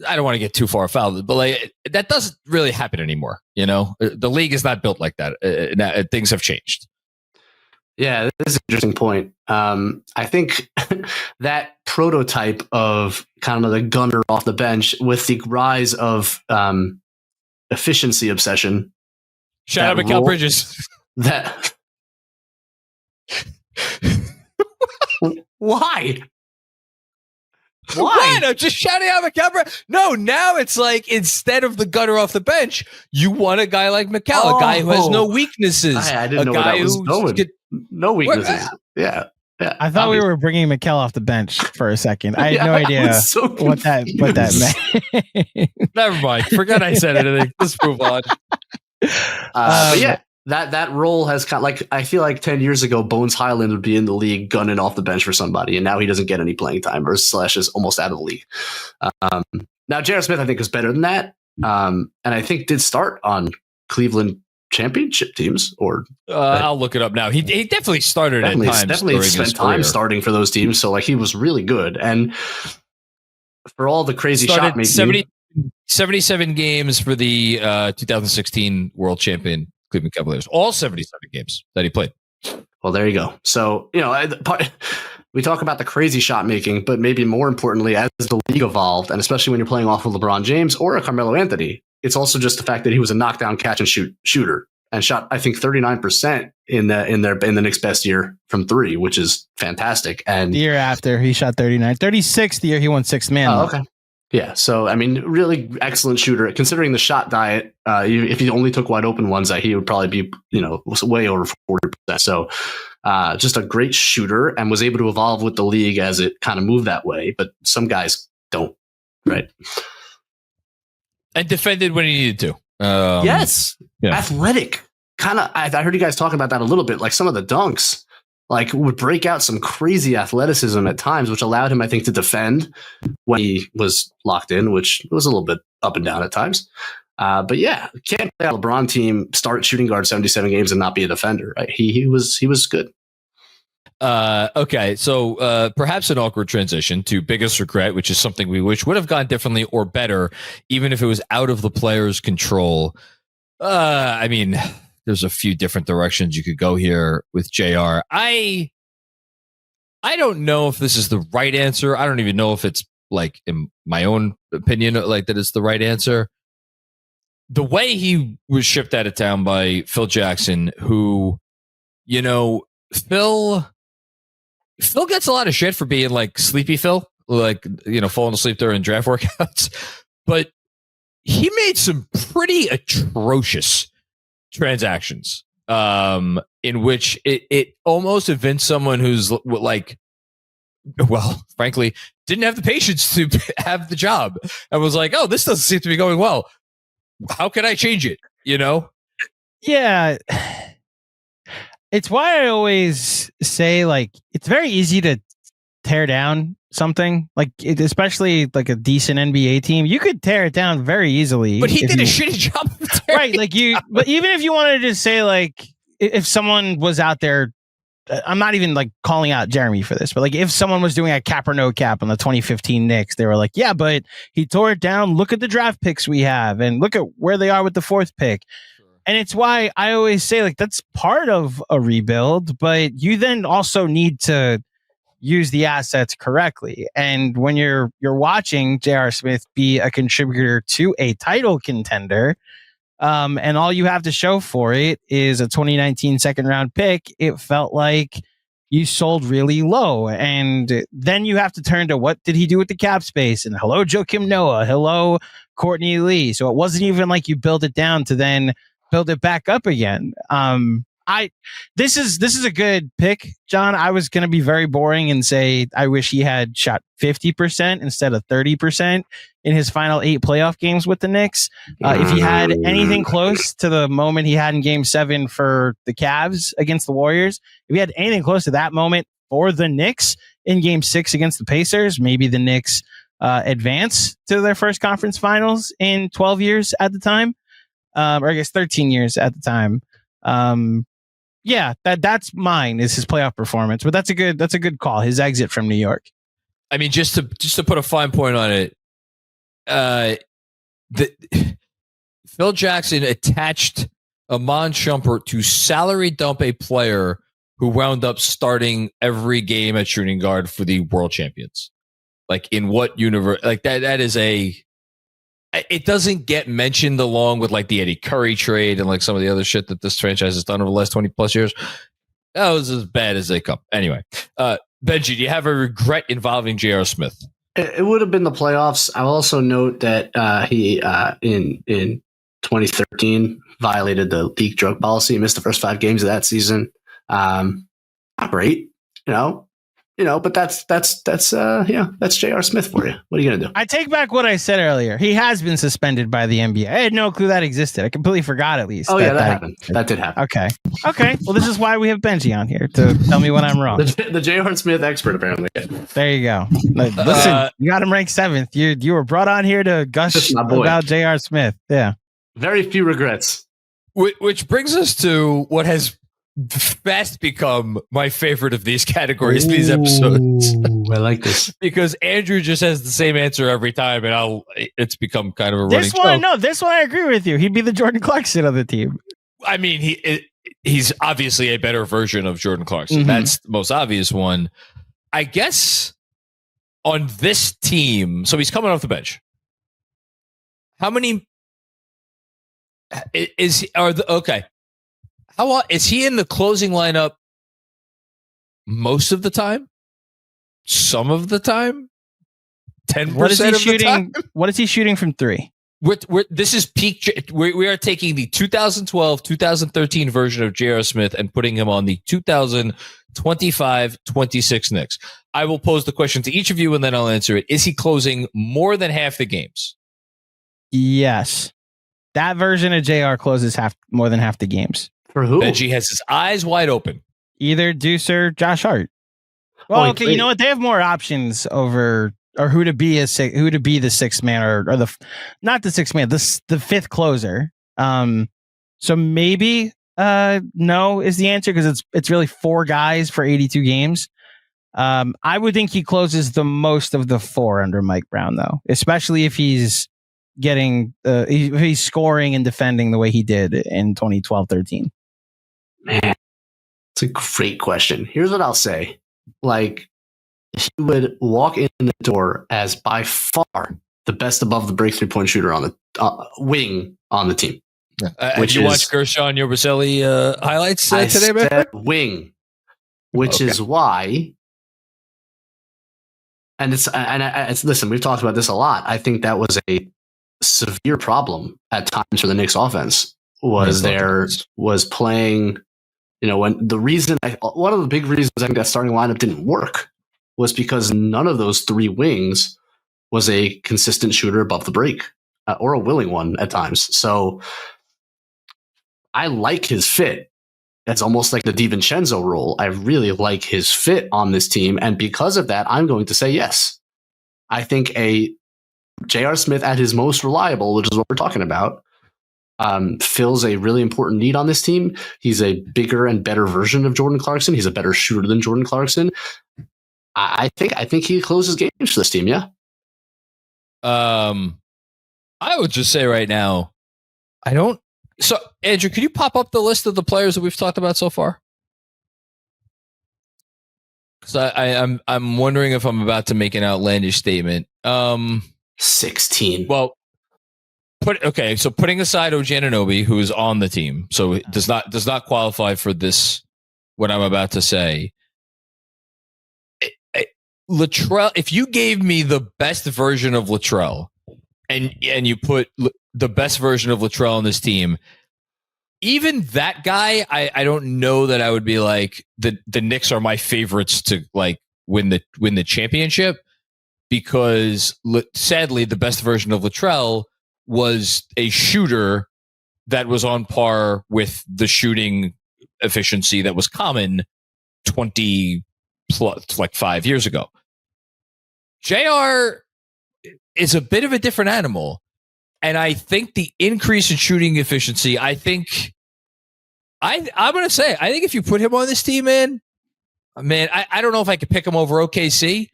I don't want to get too far afoul, but that doesn't really happen anymore. The league is not built like that. Things have changed. Yeah, this is an interesting point. I think that prototype of kind of the gunner off the bench with the rise of efficiency obsession. Shout out Mikal Bridges. Why? Why? I'm just shouting out Mikal. No, now it's like instead of the gunner off the bench, you want a guy like Mikal, a guy who has no weaknesses. I didn't know where that was going. No weaknesses. Yeah. I thought we were bringing Mikal off the bench for a second. I had no idea what that meant. Never mind. Forgot I said anything. Let's move on. But yeah. That role has kind of I feel like 10 years ago, Bones Highland would be in the league gunning off the bench for somebody, and now he doesn't get any playing time, or Slash is almost out of the league. Now, J.R. Smith, I think, is better than that, and I think did start on Cleveland championship teams. I'll look it up now. He definitely started at times. Definitely spent time starting for those teams, so he was really good. And for all the crazy shot making, 77 games for the 2016 World Champion Cleveland Cavaliers, all 77 games that he played. Well, there you go. So, we talk about the crazy shot making, but maybe more importantly, as the league evolved, and especially when you're playing off of LeBron James or a Carmelo Anthony, it's also just the fact that he was a knockdown catch and shoot shooter and shot, I think, 39% in the Knicks' best year from 3, which is fantastic. And the year after he shot 39, 36 the year he won Sixth Man. Oh, okay. Yeah, so really excellent shooter. Considering the shot diet, if he only took wide open ones, he would probably be way over 40%. So just a great shooter, and was able to evolve with the league as it kind of moved that way. But some guys don't, right? And defended when he needed to. Yes, yeah. Athletic. Kind of. I heard you guys talking about that a little bit. Like some of the dunks. Would break out some crazy athleticism at times, which allowed him, I think, to defend when he was locked in, which was a little bit up and down at times. But yeah, can't play a LeBron team, start shooting guard 77 games and not be a defender. Right? He was good. Okay, so perhaps an awkward transition to biggest regret, which is something we wish would have gone differently or better, even if it was out of the player's control. There's a few different directions you could go here with JR. I don't know if this is the right answer. I don't even know if it's in my own opinion, that it's the right answer. The way he was shipped out of town by Phil Jackson, who, Phil gets a lot of shit for being sleepy Phil, falling asleep during draft workouts, but he made some pretty atrocious transactions in which it almost evinced someone who's like, well, frankly, didn't have the patience to have the job and was like, oh, this doesn't seem to be going well. How can I change it? You know? Yeah. It's why I always say, like, it's very easy to tear down something, like especially like a decent NBA team. You could tear it down very easily. But he did a shitty job of tearing right, like you. But even if you wanted to just say, like, if someone was out there, I'm not even like calling out Jeremy for this, but like if someone was doing a cap or no cap on the 2015 Knicks, they were like, yeah, but he tore it down. Look at the draft picks we have and look at where they are with the 4th pick. And it's why I always say, like, that's part of a rebuild, but you then also need to use the assets correctly. And when you're watching J.R. Smith be a contributor to a title contender, and all you have to show for it is a 2019 second round pick, it felt like you sold really low. And then you have to turn to what did he do with the cap space? And hello, Joakim Noah. Hello, Courtney Lee. So it wasn't even like you build it down to then build it back up again. This is a good pick, John. I was going to be very boring and say I wish he had shot 50% instead of 30% in his final 8 playoff games with the Knicks. If he had anything close to the moment he had in Game 7 for the Cavs against the Warriors, if he had anything close to that moment for the Knicks in Game 6 against the Pacers, maybe the Knicks advance to their first conference finals in 12 years at the time. Or I guess 13 years at the time. Yeah, that's mine is his playoff performance, but that's a good call. His exit from New York. I mean, just to put a fine point on it, Phil Jackson attached Iman Shumpert to salary dump a player who wound up starting every game at shooting guard for the world champions. Like, in what universe? Like that is it doesn't get mentioned along with like the Eddie Curry trade and like some of the other shit that this franchise has done over the last 20 plus years. That was as bad as they come. Anyway, Benji, do you have a regret involving J.R. Smith? It would have been the playoffs. I'll also note that he in 2013 violated the league drug policy, missed the first 5 games of that season. Not great, but that's J.R. Smith for you. What are you gonna do? I take back what I said earlier. He has been suspended by the NBA. I had no clue that existed. I completely forgot, at least. Oh, that happened. That did happen. Okay. Well, this is why we have Benji on here to tell me when I'm wrong. The J.R. Smith expert, apparently. There you go. Listen, you got him ranked 7th. You were brought on here to gush about J.R. Smith. Yeah. Very few regrets. Which brings us to what has fast become my favorite of these categories, these episodes. I like this. Because Andrew just has the same answer every time, and it's become kind of a running joke. This one I agree with you. He'd be the Jordan Clarkson of the team. I mean, he's obviously a better version of Jordan Clarkson. Mm-hmm. That's the most obvious one. I guess on this team, so he's coming off the bench. How many okay. How is he in the closing lineup most of the time? Some of the time? 10% what is he of shooting? the time? What is he shooting from 3? This is peak. We are taking the 2012-2013 version of J.R. Smith and putting him on the 2025-26 Knicks. I will pose the question to each of you and then I'll answer it. Is he closing more than half the games? Yes. That version of JR closes more than half the games. For who? Benji has his eyes wide open. Either Deuce or Josh Hart. Well, okay, you know what? They have more options over or who to be the 6th man or not the 6th man, the 5th closer. So maybe no is the answer because it's really 4 guys for 82 games. I would think he closes the most of the 4 under Mike Brown though, especially if he's getting if he's scoring and defending the way he did in 2012-13. Man, it's a great question. Here's what I'll say. Like, he would walk in the door as by far the best above the break 3-point shooter on the wing on the team. Did you watch Gershon Yabusele highlights today, man? Wing, which is why. And it's listen, we've talked about this a lot. I think that was a severe problem at times for the Knicks offense was playing, when the reason one of the big reasons I think that starting lineup didn't work was because none of those three wings was a consistent shooter above the break or a willing one at times. So I like his fit. It's almost like the DiVincenzo role. I really like his fit on this team. And because of that, I'm going to say yes. I think a J.R. Smith at his most reliable, which is what we're talking about, fills a really important need on this team. He's a bigger and better version of Jordan Clarkson. He's a better shooter than Jordan Clarkson. I think he closes games for this team. Yeah. I would just say right now, So, Andrew, could you pop up the list of the players that we've talked about so far? Because I'm wondering if I'm about to make an outlandish statement. 16. Well, so putting aside OG Anunoby, who is on the team, so it does not qualify for this. What I'm about to say, Latrell. If you gave me the best version of Latrell, and you put the best version of Latrell on this team, even that guy, I don't know that I would be like the Knicks are my favorites to like win the championship, because sadly the best version of Latrell was a shooter that was on par with the shooting efficiency that was common 20 plus like 5 years ago. JR is a bit of a different animal. And I think the increase in shooting efficiency, I'm going to say, I think if you put him on this team, man, I don't know if I could pick him over OKC.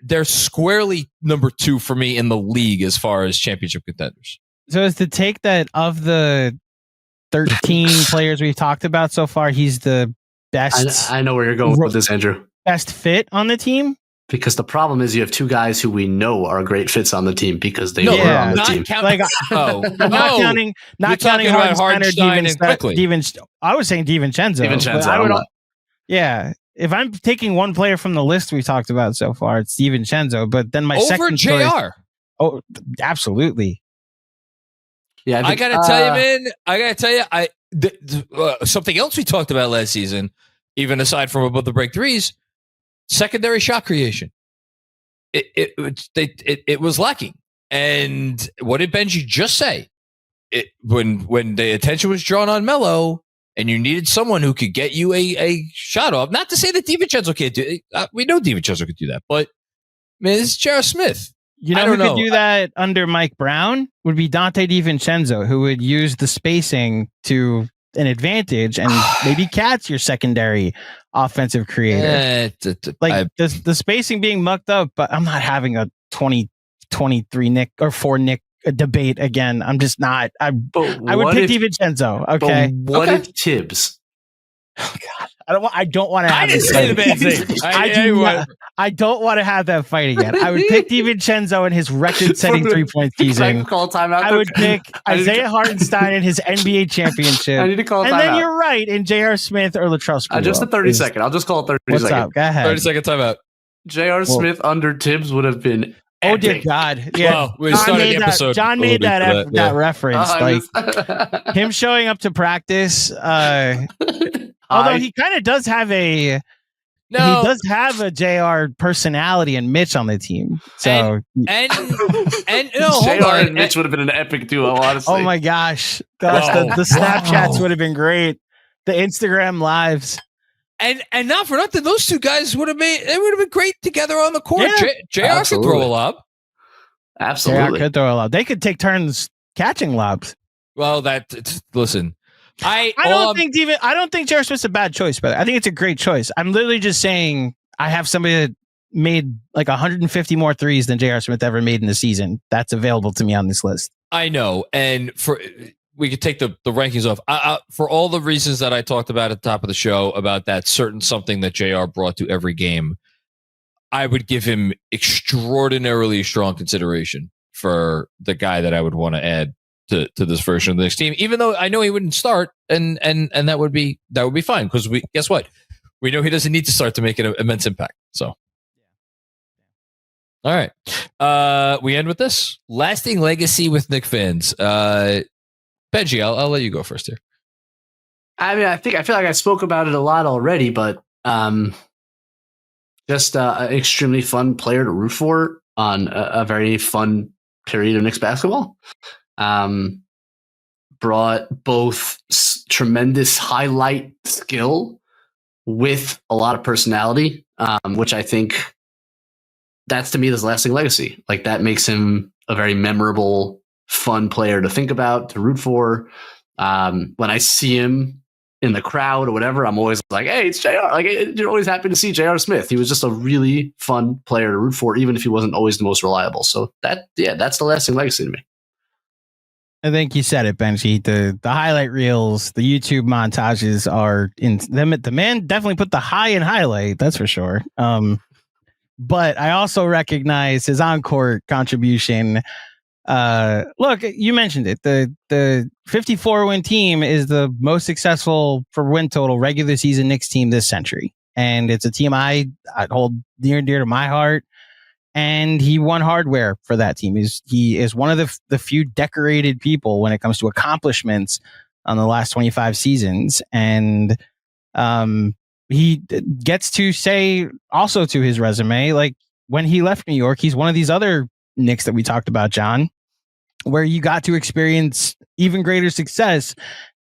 They're squarely number 2 for me in the league as far as championship contenders. So is the take that of the 13 players we've talked about so far, he's the best? I know where you're going with this, Andrew. Best fit on the team? Because the problem is you have two guys who we know are great fits on the team because they were on the team. Not counting Hardenstein and Quickley. I was saying DiVincenzo. Yeah. If I'm taking one player from the list we talked about so far, it's DiVincenzo. But then my second JR. choice. Oh, absolutely. Yeah, I gotta tell you, man. Something else we talked about last season, even aside from above the break threes, secondary shot creation. It was lacking. And what did Benjy just say? When the attention was drawn on Melo, and you needed someone who could get you a shot off. Not to say that DiVincenzo can't do it. We know DiVincenzo could do that, but man, it's J.R. Smith. You know who could do that under Mike Brown would be Dante DiVincenzo, who would use the spacing to an advantage and maybe catch your secondary offensive creator. The spacing being mucked up, but I'm not having a 20-23 Nick or 4 Nick debate again. I'm just not. I would pick DiVincenzo. Okay. What if Tibbs? Oh God, I don't want to have. I didn't say the bad thing. I don't want to have that fight again. I would pick DiVincenzo in his record-setting 3-point season. Call timeout. I would pick Isaiah Hardenstein in his NBA championship. I need to call a timeout. And then you're right in J.R. Smith or Latrell. Just a 30-second. I'll just call it 30 What's seconds. Up? Go ahead. 30-second timeout. J.R. Smith under Tibbs would have been. Oh dear God! Yeah, well, John made that reference, like him showing up to practice. Although he kind of does have he does have a JR personality and Mitch on the team. So and JR and Mitch would have been an epic duo, honestly. Oh my gosh, the Snapchats would have been great. The Instagram lives. And not for nothing, those two guys would have been great together on the court. Yeah, JR could throw a lob. Absolutely. JR could throw a lob. They could take turns catching lobs. Well, listen. I don't think J.R. Smith's a bad choice, but I think it's a great choice. I'm literally just saying I have somebody that made like 150 more threes than J.R. Smith ever made in the season. That's available to me on this list. I know. And we could take the rankings off. For all the reasons that I talked about at the top of the show about that certain something that JR brought to every game, I would give him extraordinarily strong consideration for the guy that I would want to add to this version of the next team, even though I know he wouldn't start, and that would be fine, because guess what? We know he doesn't need to start to make an immense impact. So, all right, we end with this lasting legacy with Knicks fans. Benjy, I'll let you go first here. I mean, I feel like I spoke about it a lot already, but just an extremely fun player to root for on a very fun period of Knicks basketball. Brought both tremendous highlight skill with a lot of personality, which I think that's, to me, this lasting legacy. Like, that makes him a very memorable, fun player to think about, to root for. When I see him in the crowd or whatever, I'm always like, hey, it's JR. Like, you're always happy to see JR Smith. He was just a really fun player to root for, even if he wasn't always the most reliable. So that's the lasting legacy to me. I think you said it, Benjy. The highlight reels, the YouTube montages are in them. The man definitely put the high in highlight. That's for sure. But I also recognize his on-court contribution. Look, you mentioned it. The 54-win team is the most successful for win total regular season Knicks team this century. And it's a team I hold near and dear to my heart. And he won hardware for that team. He is one of the few decorated people when it comes to accomplishments on the last 25 seasons. And he gets to say also to his resume, like, when he left New York, he's one of these other Knicks that we talked about, John, where you got to experience even greater success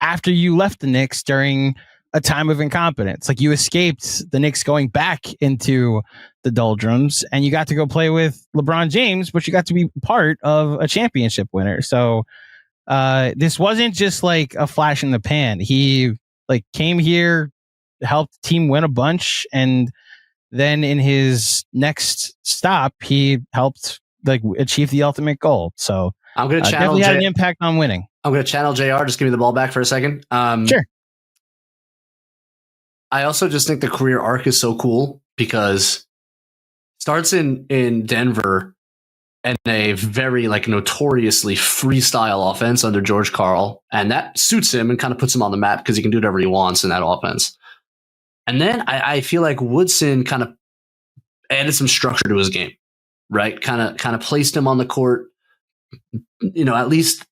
after you left the Knicks during a time of incompetence. Like, you escaped the Knicks going back into the doldrums, and you got to go play with LeBron James, but you got to be part of a championship winner. So this wasn't just like a flash in the pan. He like came here, helped the team win a bunch, and then in his next stop, he helped like achieve the ultimate goal. So I'm going to channel. Definitely had an impact on winning. I'm going to channel JR. Just give me the ball back for a second. Sure. I also just think the career arc is so cool because starts in Denver and a very like notoriously freestyle offense under George Karl, and that suits him and kind of puts him on the map because he can do whatever he wants in that offense. And then I feel like Woodson kind of added some structure to his game, right? Kind of placed him on the court, you know, at least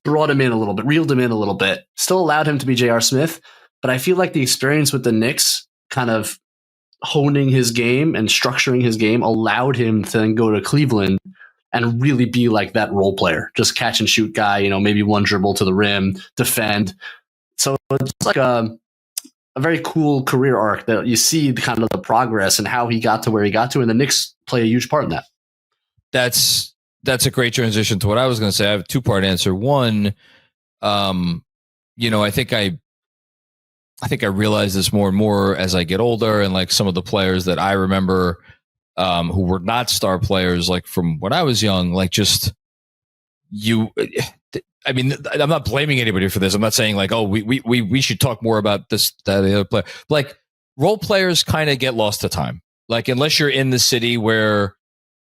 brought him in a little bit, reeled him in a little bit, still allowed him to be J.R. Smith. But I feel like the experience with the Knicks kind of honing his game and structuring his game allowed him to then go to Cleveland and really be like that role player, just catch and shoot guy, you know, maybe one dribble to the rim, defend. So it's like a very cool career arc that you see kind of the progress and how he got to where he got to, and the Knicks play a huge part in that. That's a great transition to what I was going to say. I have a two-part answer. One, you know, I think I realize this more and more as I get older, and like some of the players that I remember who were not star players, like from when I was young, like just I mean, I'm not blaming anybody for this. I'm not saying like, oh, we should talk more about this, that, the other player. Like, role players kind of get lost to time. Like, unless you're in the city where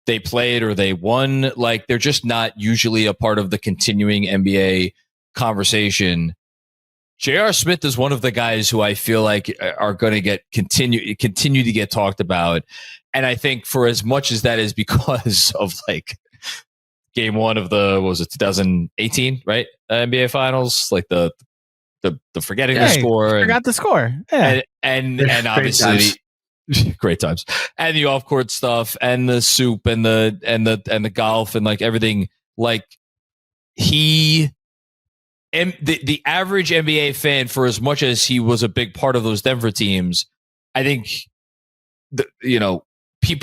they played or they won, like they're just not usually a part of the continuing NBA conversation. J.R. Smith is one of the guys who I feel like are going to continue to get talked about. And I think for as much as that is because of like game one of the, what was it, 2018, right? NBA Finals, like the forgetting the score. Forgot the score. Yeah. And obviously great times. And the off court stuff and the soup and the golf and like everything. Like the average NBA fan, for as much as he was a big part of those Denver teams, I think he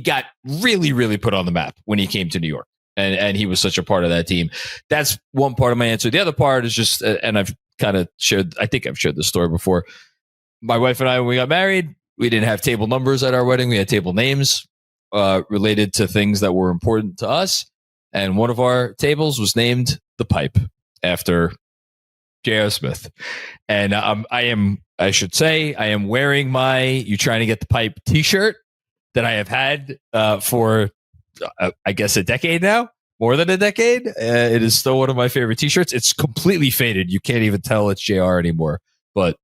got really, really put on the map when he came to New York, and he was such a part of that team. That's one part of my answer. The other part is just, and I've kind of shared, I think I've shared this story before. My wife and I, when we got married, we didn't have table numbers at our wedding. We had table names related to things that were important to us. And one of our tables was named The Pipe, after J.R. Smith. And I am wearing my "You Trying to Get the Pipe" t-shirt that I have had for, I guess, a decade now, more than a decade. It is still one of my favorite t-shirts. It's completely faded. You can't even tell it's JR anymore, but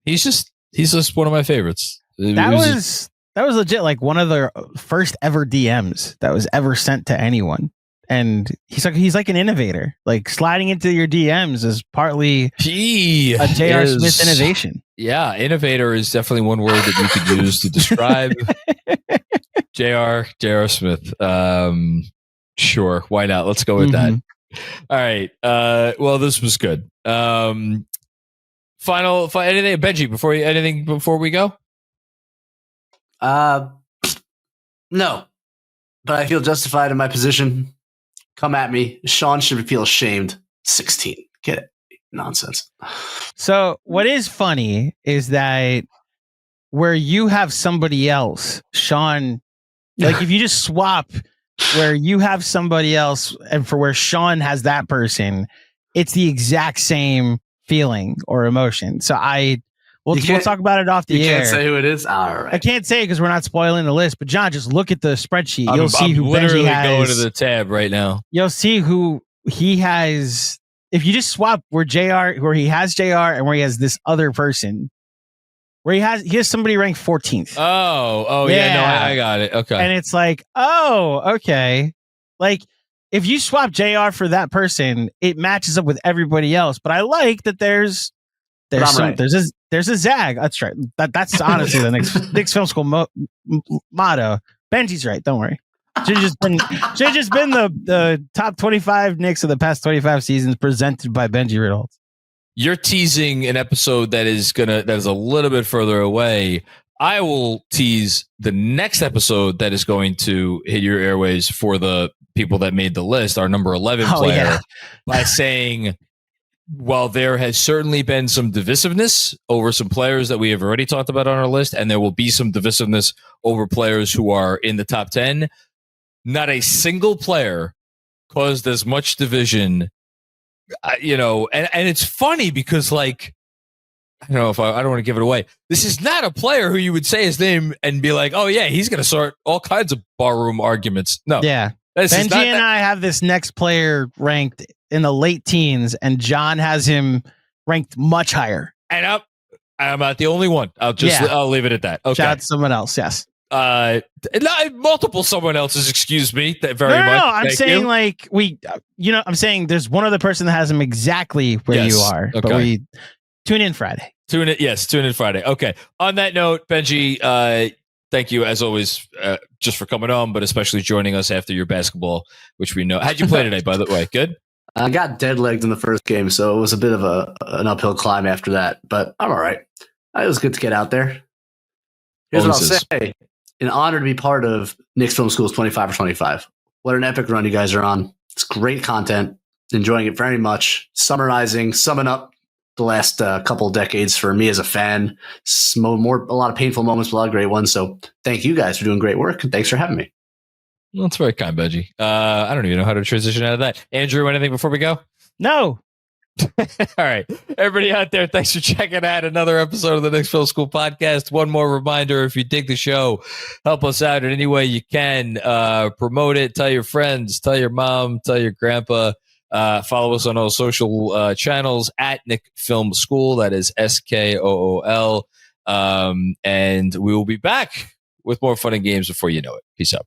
he's just one of my favorites. That was legit like one of the first ever DMs that was ever sent to anyone. and he's like an innovator. Like sliding into your DMs is partly a J.R. Smith innovation. Yeah, innovator is definitely one word that you could use to describe J.R. Smith. Sure, why not? Let's go with that. All right. Well, this was good. Final anything, Benjy? Before we go? No, but I feel justified in my position. Come at me. Sean should feel ashamed. 16. Get it? Nonsense. So what is funny is that where you have somebody else, Sean, like if you just swap where you have somebody else and for where Sean has that person, it's the exact same feeling or emotion. So we'll talk about it off the air. You can't say who it is? All right. I can't say because we're not spoiling the list, but John, just look at the spreadsheet. You'll see who literally Benjy has. going to the tab right now. You'll see who he has. If you just swap where he has JR and where he has this other person, where he has somebody ranked 14th. Oh, yeah. No, I got it. Okay. And it's like, oh, okay. Like if you swap JR for that person, it matches up with everybody else. But I like that there's a zag. That's right. That's honestly the Knicks Film School motto. Benjy's right. Don't worry. Should have just been the top 25 Knicks of the past 25 seasons presented by Benjy Ritholtz. You're teasing an episode that is a little bit further away. I will tease the next episode that is going to hit your airways for the people that made the list, our number 11 player, by saying, while there has certainly been some divisiveness over some players that we have already talked about on our list, and there will be some divisiveness over players who are in the top 10, not a single player caused as much division, and it's funny because, like, I don't know if I don't want to give it away. This is not a player who you would say his name and be like, oh, yeah, he's going to start all kinds of barroom arguments. No. Yeah. Benjy and I have this next player ranked in the late teens, and John has him ranked much higher. And I'm not the only one. I'll leave it at that. Okay. Shout out to someone else. Yes. Multiple someone else's. Excuse me. Much. No. I'm saying I'm saying there's one other person that has him exactly where you are. Okay. But we tune in Friday. Tune in Friday. Okay. On that note, Benjy, thank you as always, just for coming on, but especially joining us after your basketball, which we know. How'd you play today, by the way? Good? I got dead-legged in the first game, so it was a bit of an uphill climb after that, but I'm all right. It was good to get out there. Here's what I'll say. An honor to be part of Knicks Film School's 25 for 25. What an epic run you guys are on. It's great content. Enjoying it very much. Summing up the last couple of decades for me as a fan. A lot of painful moments, but a lot of great ones. So thank you guys for doing great work, and thanks for having me. Well, that's very kind, Benjy. I don't even know how to transition out of that. Andrew, anything before we go? No. All right. Everybody out there, thanks for checking out another episode of the Knicks Film School Podcast. One more reminder, if you dig the show, help us out in any way you can. Promote it. Tell your friends. Tell your mom. Tell your grandpa. Follow us on all social channels at Knicks Film School. That is SKOOL. And we will be back with more fun and games before you know it. Peace out.